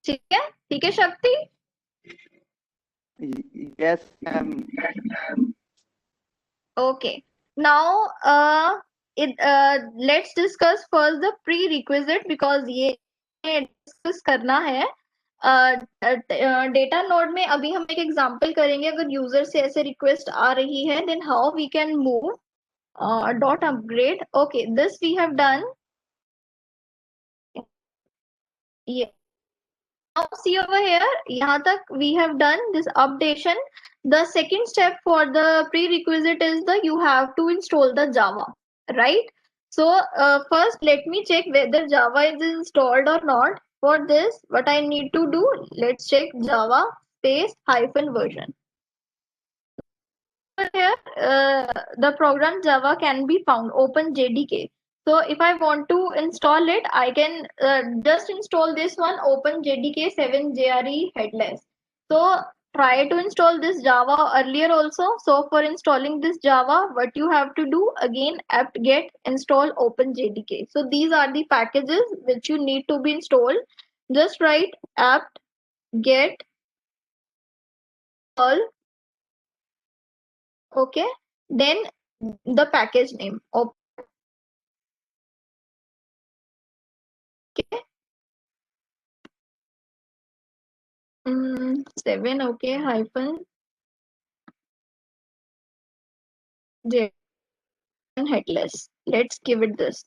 Speaker 1: ठीक है शक्ति.
Speaker 7: Yes, ma'am.
Speaker 1: Okay, now let's discuss first the prerequisite, because ये discuss करना है. Data node में अभी हम एक एग्जांपल करेंगे, अगर यूजर से ऐसे रिक्वेस्ट आ रही है, then how we can move dot upgrade. Okay, this we have done. Yeah. Now see over here, यहाँ तक we have done this updation. The second step for the prerequisite is the you have to install the Java, right? So first let me check whether Java is installed or not. For this, what I need to do, let's check Java space hyphen version. Here, the program Java can be found, open JDK. So if I want to install it, I can just install this one, open JDK 7JRE headless. So try to install this Java earlier also. So for installing this Java, what you have to do, again apt get install open JDK. So these are the packages which you need to be installed. Just write apt get all, okay, then the package name, okay. 7, okay, hyphen J headless. Let's give it this.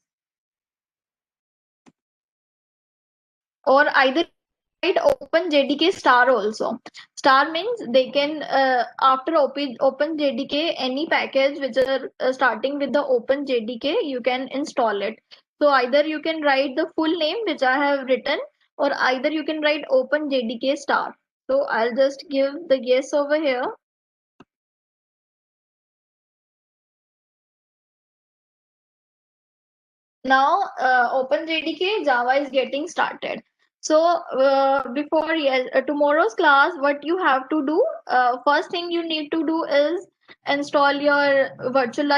Speaker 1: Or either write open JDK star also. Star means they can after open JDK, any package which are starting with the open JDK, you can install it. So either you can write the full name which I have written, or either you can write open JDK star. So I'll just give the yes over here. Now OpenJDK Java is getting started. So before tomorrow's class, what you have to do, first thing you need to do is install your virtual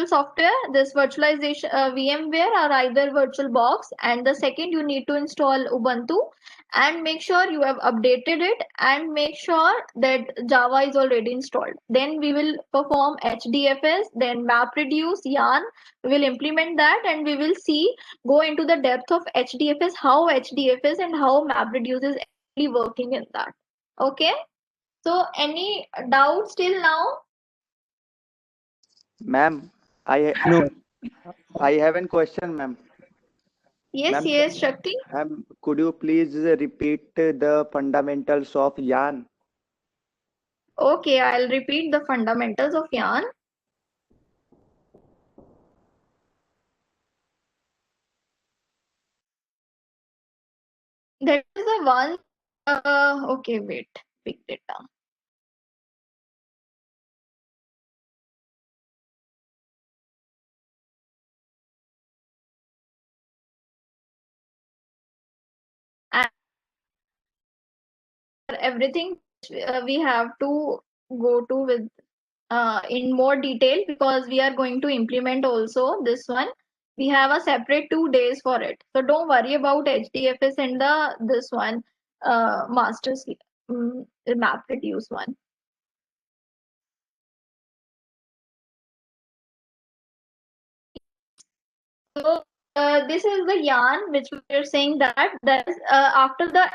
Speaker 1: software, this virtualization VMware or either VirtualBox, and the second you need to install Ubuntu, and make sure you have updated it, and make sure that Java is already installed. Then we will perform HDFS, then MapReduce, yarn. We will implement that, and we will go into the depth of HDFS, how HDFS and how MapReduce is actually working in that. Okay. So any doubts till now?
Speaker 7: Ma'am, I
Speaker 6: No.
Speaker 7: I have a question, ma'am.
Speaker 1: Yes,
Speaker 7: Ma'am,
Speaker 1: yes, Shakti.
Speaker 7: ma'am, could you please repeat the fundamentals of yarn?
Speaker 1: Okay, I'll repeat the fundamentals of yarn. That is the one. Okay, wait, pick it down. And everything we have to go to with in more detail, because we are going to implement also this one. We have a separate 2 days for it. So don't worry about HDFS and this one masters map reduce one. So this is the yarn which we are saying that is, after the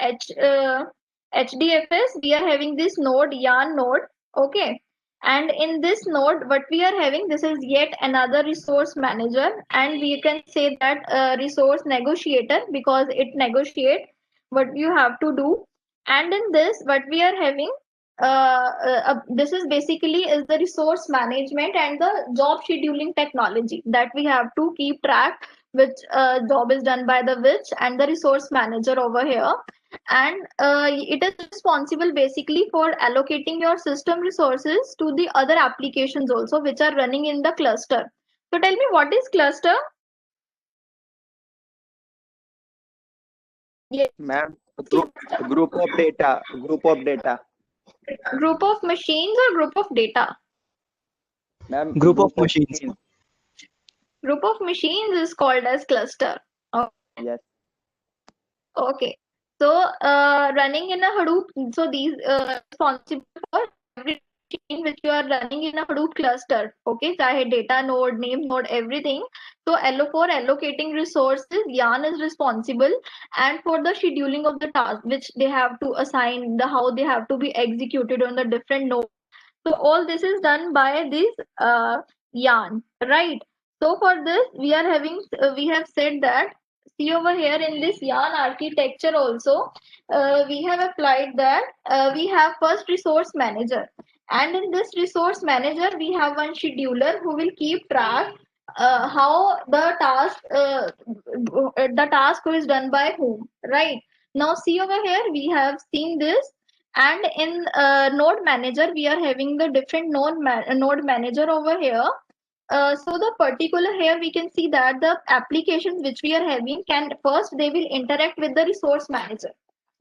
Speaker 1: HDFS, we are having this node, yarn node. Okay. And in this node, what we are having, this is yet another resource manager, and we can say that resource negotiator, because it negotiates what you have to do. And in this, what we are having, this is basically is the resource management and the job scheduling technology, that we have to keep track which job is done by the which, and the resource manager over here. And it is responsible basically for allocating your system resources to the other applications also which are running in the cluster. So tell me, what is cluster? Yes.
Speaker 7: Ma'am, group of data, group of data.
Speaker 1: Group of machines or group of data?
Speaker 7: Ma'am,
Speaker 6: Group of
Speaker 7: group of
Speaker 6: machines.
Speaker 7: machines.
Speaker 1: Group of machines is called as cluster.
Speaker 7: Yes.
Speaker 1: Okay. So running in a Hadoop, so these responsible for every machine which you are running in a Hadoop cluster. Okay, चाहे data node, name node, everything. So for allocating resources, yarn is responsible, and for the scheduling of the task which they have to assign, the how they have to be executed on the different nodes. So all this is done by this yarn, right? So for this, we are having we have said that, see over here in this yarn architecture also, we have applied that we have first resource manager, and in this resource manager we have one scheduler who will keep track how the task is done by whom, right? Now see over here, we have seen this, and in node manager we are having the different node manager over here. So the particular here we can see that the applications which we are having can first they will interact with the resource manager.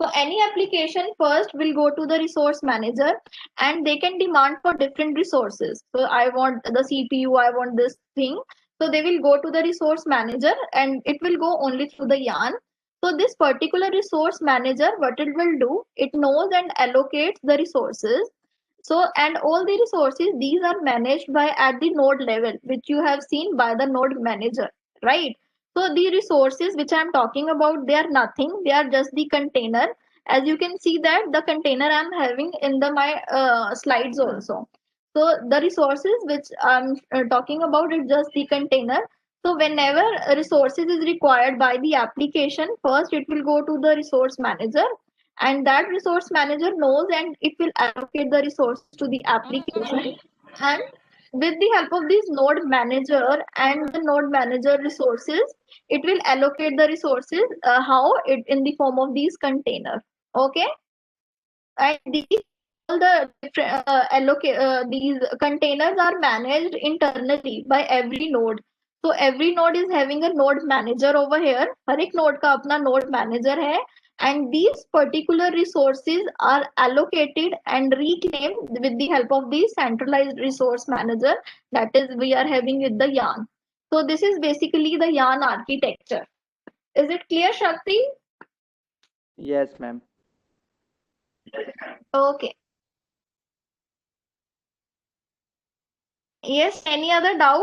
Speaker 1: So any application first will go to the resource manager and they can demand for different resources. So I want the CPU, I want this thing. So they will go to the resource manager and it will go only through the yarn. So this particular resource manager, what it will do, it knows and allocates the resources. So, and all the resources, these are managed by at the node level, which you have seen by the node manager, right? So the resources which I'm talking about, they are nothing. They are just the container. As you can see that the container I'm having in the my slides also. So the resources which I'm talking about is just the container. So whenever resources is required by the application, first it will go to the resource manager, and that resource manager knows and it will allocate the resources to the application. And with the help of this node manager and the node manager resources, it will allocate the resources how it in the form of these container. Okay, and these all the different these containers are managed internally by every node. So every node is having a node manager over here. हर एक node का अपना node manager है, and these particular resources are allocated and reclaimed with the help of the centralized resource manager, that is we are having with the yarn. So this is basically the yarn architecture. Is it clear, Shakti?
Speaker 7: Yes, ma'am.
Speaker 1: Okay. Yes, any other doubt?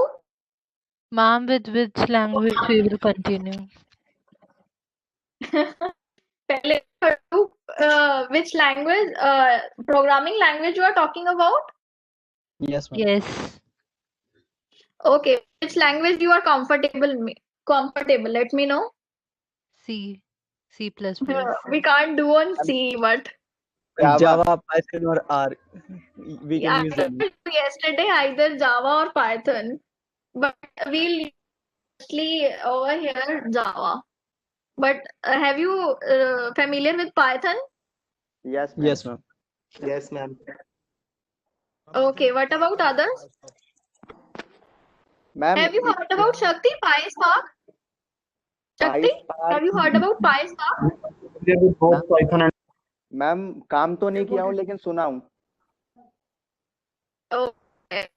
Speaker 3: Ma'am, with which language we will continue?
Speaker 1: पहले which language, programming language you are talking about?
Speaker 6: Yes, ma'am.
Speaker 3: Yes,
Speaker 1: Okay, which language you are comfortable? Let me know.
Speaker 3: C, C++.
Speaker 1: We can't do on C, but
Speaker 7: Java.
Speaker 6: Java, Python, or R. We can
Speaker 1: yeah,
Speaker 6: use
Speaker 1: I
Speaker 6: any.
Speaker 1: told you yesterday either Java or Python, but we'll mostly over here Java. But have you familiar with Python?
Speaker 7: Yes, ma'am.
Speaker 6: Yes, ma'am.
Speaker 12: Yes, ma'am.
Speaker 1: Okay, what about others?
Speaker 7: Ma'am,
Speaker 1: Have you heard about Shakti PySpark? Shakti, have you heard about PySpark?
Speaker 5: both Python and
Speaker 7: ma'am काम तो नहीं किया हूँ लेकिन सुना हूँ.
Speaker 1: Okay.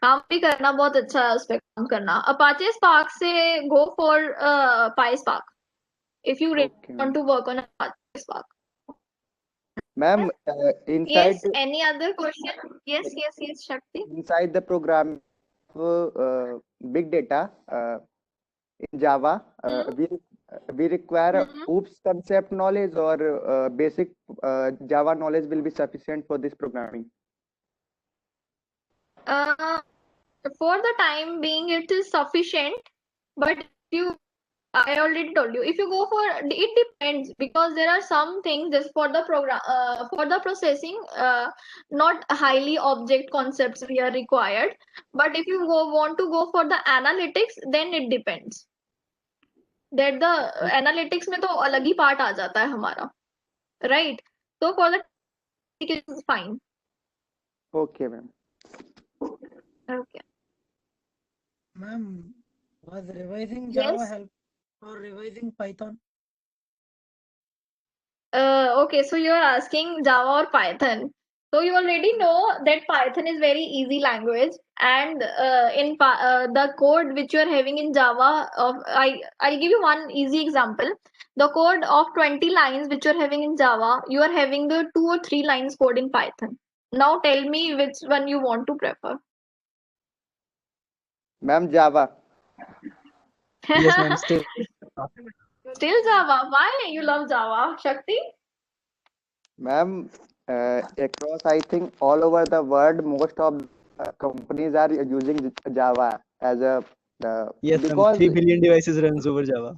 Speaker 1: काम भी करना बहुत अच्छा है, उस पे काम करना. Apache Spark से go for PySpark if you really
Speaker 7: Okay,
Speaker 1: want to work on Apache Spark.
Speaker 7: ma'am,
Speaker 1: Yes, any other question? Yes, Shakti.
Speaker 7: inside the program big data in Java, we require OOPS concept knowledge, or basic Java knowledge will be sufficient for this programming.
Speaker 1: For the time being, it is sufficient, but I already told you, if you go for it depends, because there are some things just for the program for the processing, not highly object concepts we are required, but if you want to go for the analytics, then it depends. That the analytics में तो अलग ही part आ जाता है हमारा, right? So for the it is fine.
Speaker 7: Okay, ma'am.
Speaker 1: Okay.
Speaker 9: Ma'am, was revising
Speaker 1: Yes.
Speaker 9: Java help or revising Python?
Speaker 1: Okay, so you're asking Java or Python. So you already know that Python is very easy language, and the code which you are having in Java, I'll give you one easy example. The code of 20 lines which you're having in Java, you are having the 2 or 3 lines code in Python. Now tell me which one you want to prefer.
Speaker 7: Ma'am, Java.
Speaker 6: Yes, ma'am. Still.
Speaker 1: Still Java. Why you love Java, Shakti?
Speaker 7: Ma'am, across I think all over the world, most of companies are using Java as a
Speaker 6: Yes, ma'am.
Speaker 7: because
Speaker 6: 3 billion devices runs over Java.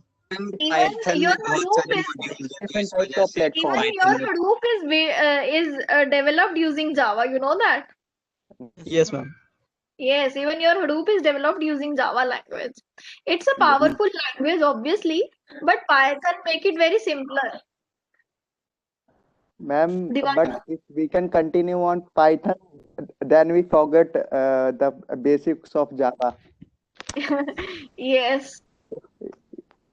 Speaker 1: Even your Hadoop is
Speaker 7: different types of platforms.
Speaker 1: Even your Hadoop is developed using Java. You know that?
Speaker 6: Yes, ma'am.
Speaker 1: Yes, even your Hadoop is developed using Java language. It's a powerful language, obviously, but Python make it very simpler.
Speaker 7: Ma'am,
Speaker 1: Divanshu?
Speaker 7: but if we can continue on Python, then we forget the basics of Java.
Speaker 1: Yes.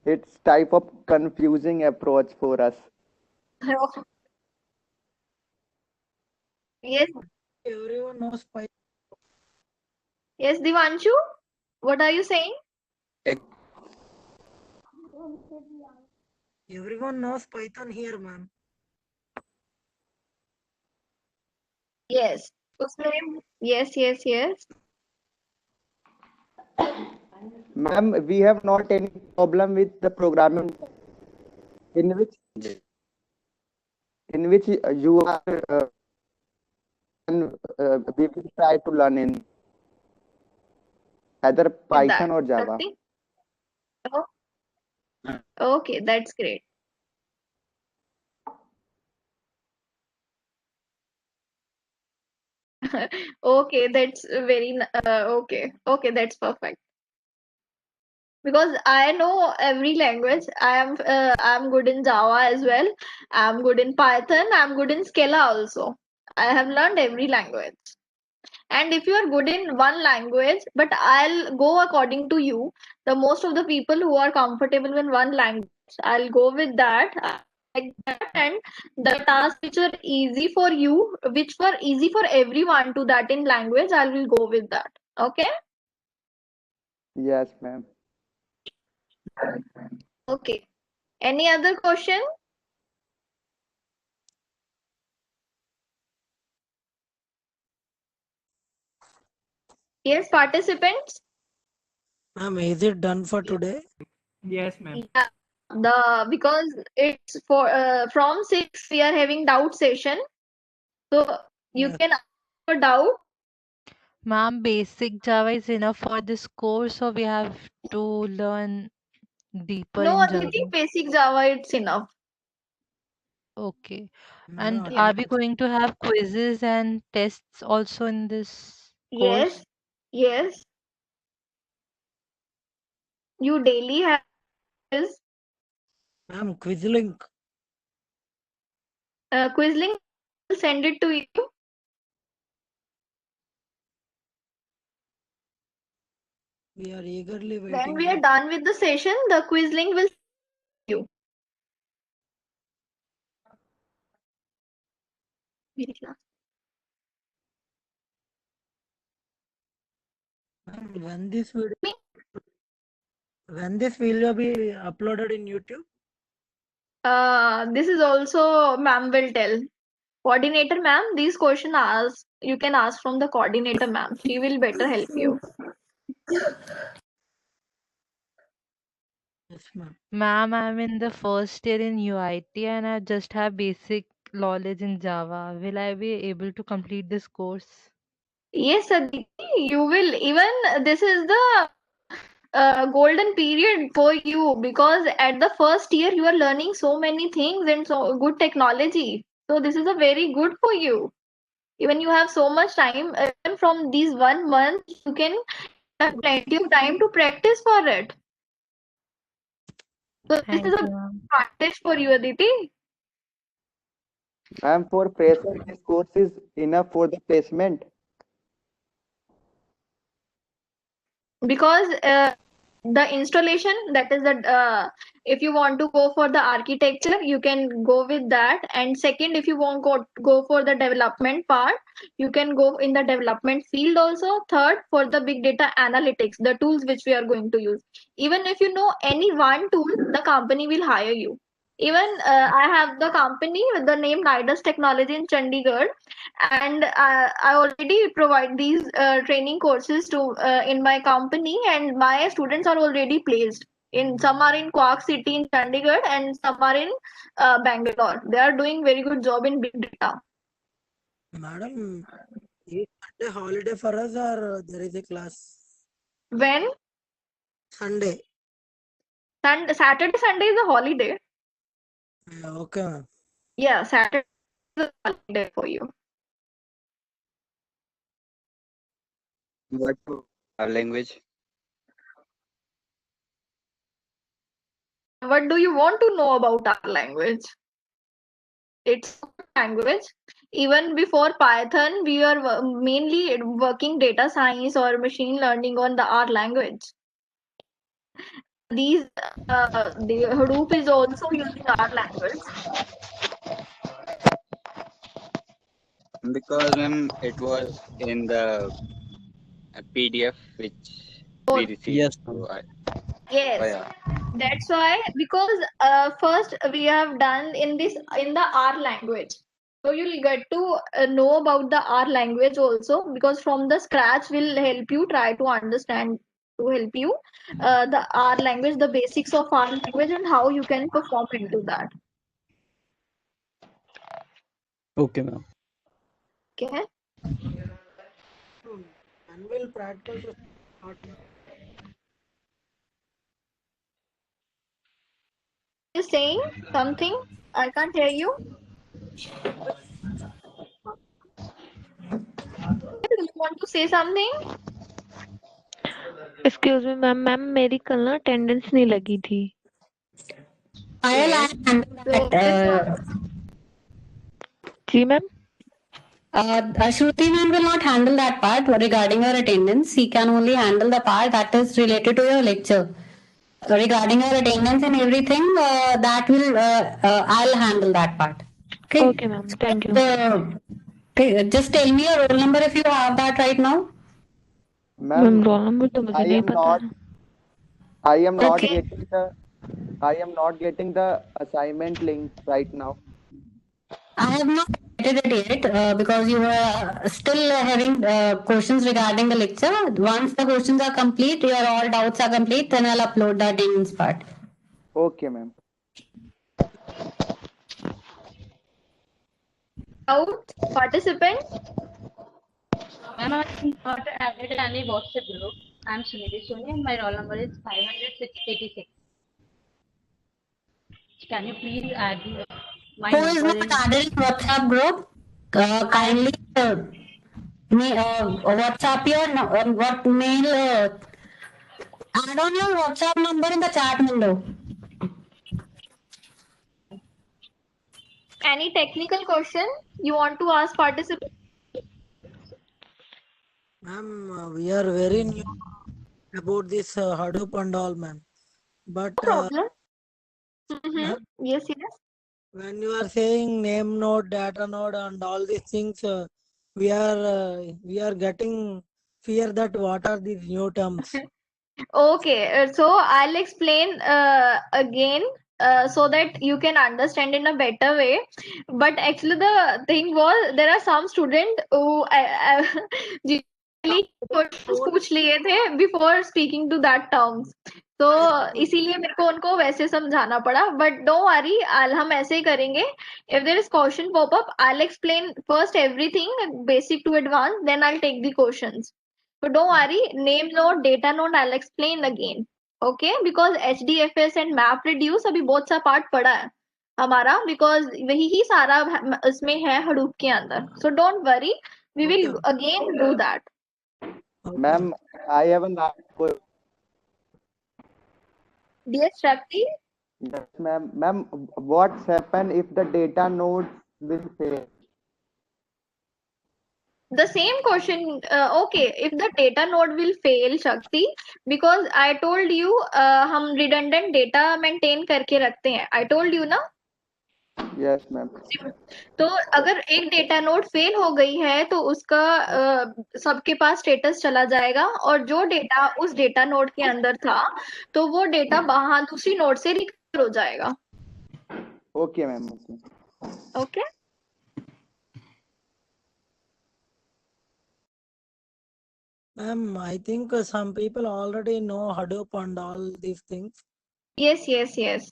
Speaker 7: It's type of confusing approach for us.
Speaker 1: Yes,
Speaker 9: Everyone knows Python.
Speaker 1: yes, Divanshu, what are you saying?
Speaker 9: Everyone knows Python here, ma'am.
Speaker 1: Yes. उसमें yes, yes, yes.
Speaker 7: Ma'am, we have not any problem with the programming in which you are and we will try to learn in either
Speaker 1: With
Speaker 7: Python
Speaker 1: that.
Speaker 7: or Java.
Speaker 1: Nothing? Oh, okay, that's great. Okay, that's okay. Okay, that's perfect. Because I know every language. I'm good in Java as well. I'm good in Python. I'm good in Scala also. I have learned every language. And if you are good in one language, but I'll go according to you, the most of the people who are comfortable in one language, I'll go with that. I like that, and the tasks which are easy for you, which were easy for everyone to that in language, I will go with that. Okay?
Speaker 7: Yes, ma'am.
Speaker 1: Okay. Any other question? Yes, participants?
Speaker 9: Ma'am, is it done for today?
Speaker 8: Yes, ma'am.
Speaker 1: Yeah. Because it's for from 6 we are having doubt session. So you
Speaker 9: Yes.
Speaker 1: can ask your doubt.
Speaker 3: Ma'am, basic Java is enough for this course, or we have to learn deeper
Speaker 1: No,
Speaker 3: in
Speaker 1: Aditi,
Speaker 3: Java?
Speaker 1: basic Java, it's enough.
Speaker 3: Okay.
Speaker 9: Madam,
Speaker 3: And
Speaker 1: Yeah.
Speaker 3: are we going to have quizzes and tests also in this
Speaker 1: Yes,
Speaker 3: course?
Speaker 1: yes. You daily have this
Speaker 9: ma'am, quiz link.
Speaker 1: quiz link. I'll send it to you.
Speaker 9: We are eagerly
Speaker 1: When
Speaker 9: waiting
Speaker 1: we are
Speaker 9: for.
Speaker 1: done with the session, the quiz link will you. मेरी class.
Speaker 9: Ma'am, when this video be uploaded in YouTube?
Speaker 1: This is also ma'am will tell. Coordinator ma'am, these question ask you can ask from the coordinator ma'am. She will better help you.
Speaker 9: Yes, ma'am.
Speaker 3: Ma'am, I'm in the first year in UIT and I just have basic knowledge in Java. Will I be able to complete this course?
Speaker 1: Yes, Aditi, you will. Even this is the golden period for you because at the first year you are learning so many things and so good technology. So this is a very good for you. Even you have so much time, even from these 1 month, you can have plenty of time to practice for it. So this is
Speaker 3: Thank
Speaker 1: a
Speaker 3: you, ma'am.
Speaker 1: advantage for you, Aditi,
Speaker 7: Ma'am, for fresher, this course is enough for the placement.
Speaker 1: because the installation, that is the if you want to go for the architecture, you can go with that. And second, if you want go for the development part, you can go in the development field also. Third, for the big data analytics, the tools which we are going to use. Even if you know any one tool, the company will hire you. Even I have the company with the name Nidus Technology in Chandigarh, and I already provide these training courses to in my company, and my students are already placed. In some are in Quark City in Chandigarh, and some are in Bangalore. They are doing very good job in big data.
Speaker 9: Madam, is Sunday holiday for us or there is a class?
Speaker 1: When
Speaker 9: Sunday.
Speaker 1: Saturday, Sunday is a holiday.
Speaker 9: Okay, ma'am.
Speaker 1: Yeah, Saturday is a holiday for you.
Speaker 7: What our language?
Speaker 1: What do you want to know about our language? It's a good language. Even before Python, we are mainly working data science or machine learning on the R language. These the Hadoop is also using R language.
Speaker 7: Because ma'am, it was in the PDF which we received.
Speaker 6: Yes,
Speaker 7: So
Speaker 6: ma'am.
Speaker 1: Yes,
Speaker 7: yeah.
Speaker 1: that's why, because first we have done in the R language. So you'll get to know about the R language also, because from the scratch will help you try to understand, to help you the R language, the basics of R language and how you can perform into that.
Speaker 6: Okay, ma'am.
Speaker 1: Okay.
Speaker 9: Annual practical session start.
Speaker 1: Are you saying something? I can't hear you. Do you want to say something?
Speaker 11: Excuse me ma'am ma'am मेरी कल ना attendance नहीं लगी थी.
Speaker 14: I'll
Speaker 1: Okay.
Speaker 14: handle
Speaker 1: So
Speaker 14: that.
Speaker 1: this
Speaker 11: जी ma'am.
Speaker 14: Shruti ma'am will not handle that part regarding your attendance. He can only handle the part that is related to your lecture. Regarding your attendance and everything, that will I'll handle that part. Okay.
Speaker 11: Okay ma'am, thank you.
Speaker 14: Okay, just tell me your roll number if you have that right now.
Speaker 11: Ma'am
Speaker 7: Ma'am,
Speaker 11: roll number तो मुझे
Speaker 7: I
Speaker 11: नहीं
Speaker 7: am
Speaker 11: पता
Speaker 7: not
Speaker 11: है.
Speaker 7: I am not
Speaker 14: Okay.
Speaker 7: getting the I am not getting the assignment link right now.
Speaker 14: I have not created it yet because you were still having questions regarding the lecture. Once the questions are complete, your all doubts are complete, then I'll upload the attendance part.
Speaker 7: Okay, ma'am.
Speaker 1: out participant.
Speaker 15: Ma'am, I am not added any WhatsApp group. I'm Sunidhi Soni and my roll number is 586. Can you please add my
Speaker 14: Who is
Speaker 15: number
Speaker 14: not
Speaker 15: in?
Speaker 14: added in WhatsApp group?
Speaker 15: I am
Speaker 14: Kindly WhatsApp your what mail add on your WhatsApp number in the chat window.
Speaker 1: Any technical question you want to ask participant?
Speaker 9: Ma'am, we are very new about this Hadoop and all, ma'am. But
Speaker 1: No problem. Mm-hmm.
Speaker 9: ma'am,
Speaker 1: Yes, yes.
Speaker 9: when you are saying name node, data node, and all these things, we are getting fear that what are these new terms.
Speaker 1: Okay, so I'll explain again so that you can understand in a better way. But actually, the thing was there are some students who generally questions पूछ लिए थे before speaking to that terms. तो इसीलिए मेरे को उनको वैसे समझाना पड़ा. But don't worry, हम ऐसे ही करेंगे. If there is question pop up, I'll explain first everything basic to advanced, then I'll take the questions. So don't worry, name node, data node, I'll explain again. Okay, because HDFS and map reduce अभी बहुत सा part पड़ा है हमारा, because वही ही सारा इसमें है Hadoop के अंदर. So don't worry, we will again do that.
Speaker 7: Ma'am, I have a
Speaker 1: Dear Shakti,
Speaker 7: yes, ma'am. Ma'am, what's happen if the data nodes will fail?
Speaker 1: the same question. Okay, if the data node will fail, Shakti, because I told you हम redundant data maintain करके रखते हैं. I told you ना.
Speaker 7: Yes, ma'am.
Speaker 1: तो अगर एक data node fail हो गई है तो उसका सबके पास स्टेटस चला जाएगा, और जो डेटा उस डेटा नोड के अंदर था तो वो डेटा वहां दूसरी नोड से रिकवर हो जाएगा.
Speaker 7: Okay, ma'am. Okay.
Speaker 1: Okay.
Speaker 9: Ma'am, I think some people already know Hadoop and all these things.
Speaker 1: Yes, yes, yes.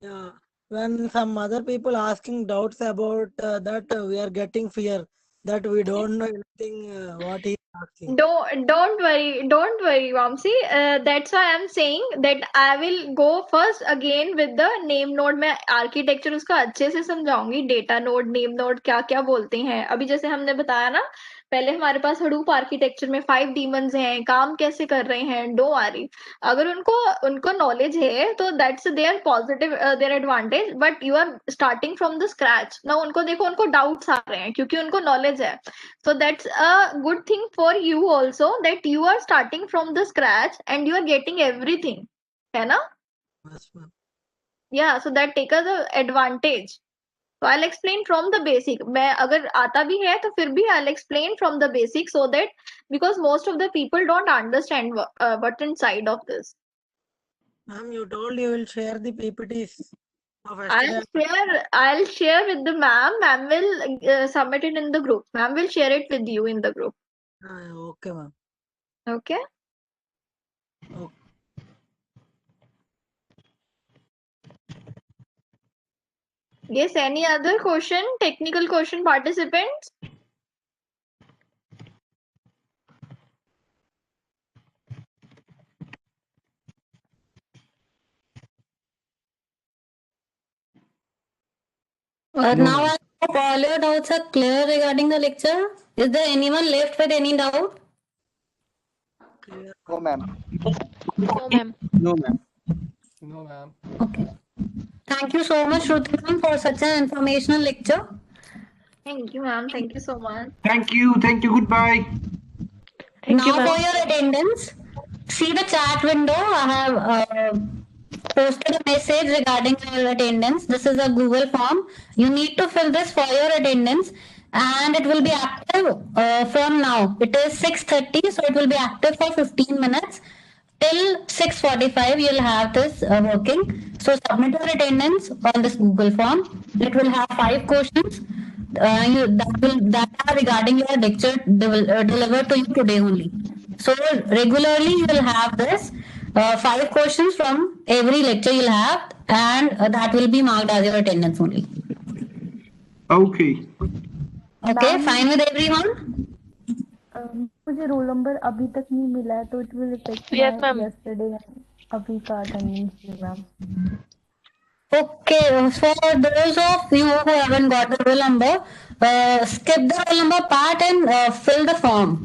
Speaker 9: Yeah. When some other people asking doubts about that, we are getting fear that we don't know anything what he is asking.
Speaker 1: Don't worry, Vamsi. That's why I'm saying that I will go first again with the name node. मैं architecture उसका अच्छे से समझाऊंगी. Data node, name node क्या क्या बोलते हैं. अभी जैसे हमने बताया ना, पहले हमारे पास हडूप आर्किटेक्चर में 5 डीमंस हैं, काम कैसे कर रहे हैं, डोंट वरी। अगर उनको उनको नॉलेज है तो that's there positive there advantage, but you are starting from the scratch ना। उनको देखो, उनको डाउट्स आ रहे हैं क्योंकि उनको नॉलेज है। So that's a good thing for you also, that you are starting from the scratch and you are getting everything, है ना?
Speaker 9: Yes, ma'am.
Speaker 1: Yeah, so that take as a advantage. So I'll explain from the basic. मैं अगर आता भी है तो फिर भी I'll explain from the basic, so that because most of the people don't understand what inside of this.
Speaker 9: Ma'am, you told you will share the PPTs of yesterday.
Speaker 1: I'll share with the ma'am. Ma'am will submit it in the group. Ma'am will share it with you in the group.
Speaker 9: Okay, ma'am.
Speaker 1: Okay.
Speaker 9: Okay.
Speaker 1: Yes. Any other question? Technical question, participants?
Speaker 6: No,
Speaker 14: Now
Speaker 6: ma'am.
Speaker 14: I hope all your doubts are clear regarding the lecture. Is there anyone left with any doubt?
Speaker 7: No, ma'am.
Speaker 11: No, ma'am.
Speaker 6: No, ma'am.
Speaker 4: No, ma'am.
Speaker 14: Okay. Thank you so much, Shruti ma'am, for such an informational lecture.
Speaker 1: Thank you, ma'am. Thank you so much.
Speaker 16: Thank you. Thank you. Goodbye.
Speaker 11: Thank you,
Speaker 14: Now for
Speaker 11: ma'am.
Speaker 14: your attendance, see the chat window. I have posted a message regarding your attendance. This is a Google form. You need to fill this for your attendance, and it will be active from now. It is 6:30, so it will be active for 15 minutes. Till 6:45, you'll have this working. So submit your attendance on this Google form. It will have 5 questions. That are regarding your lecture delivered to you today only. So regularly you will have this 5 questions from every lecture you'll have, and that will be marked as your attendance only.
Speaker 16: Okay.
Speaker 14: Okay,
Speaker 15: ma'am
Speaker 14: fine with everyone?
Speaker 15: मुझे roll number अभी तक नहीं मिला है, तो it will effect
Speaker 11: Yes,
Speaker 15: my
Speaker 11: ma'am.
Speaker 15: Yesterday अभी का attendance भी ma'am.
Speaker 14: Okay, for those of you who haven't got the roll number, skip the roll number part and fill the form.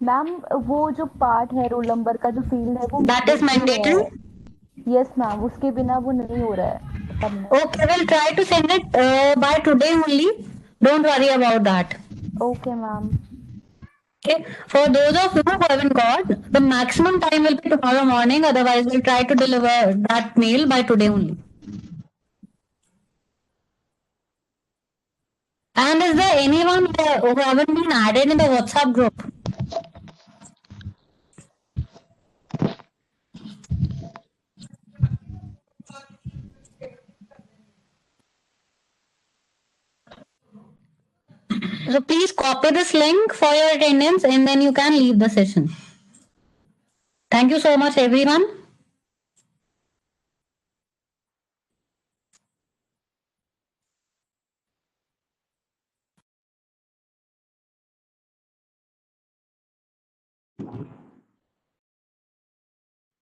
Speaker 15: Ma'am वो जो पार्ट है roll number का जो field है वो
Speaker 14: That is
Speaker 15: मिसिंग है।
Speaker 14: mandatory?
Speaker 15: यस मैम, उसके बिना वो नहीं हो रहा है submit.
Speaker 14: Okay, we'll try to send it by today only. Don't worry about that.
Speaker 15: Okay ma'am.
Speaker 14: Okay, for those of you who haven't got, the maximum time will be tomorrow morning. Otherwise, we'll try to deliver that mail by today only. And is there anyone who haven't been added in the WhatsApp group? So please copy this link for your attendance and then you can leave the session. Thank you so much, everyone.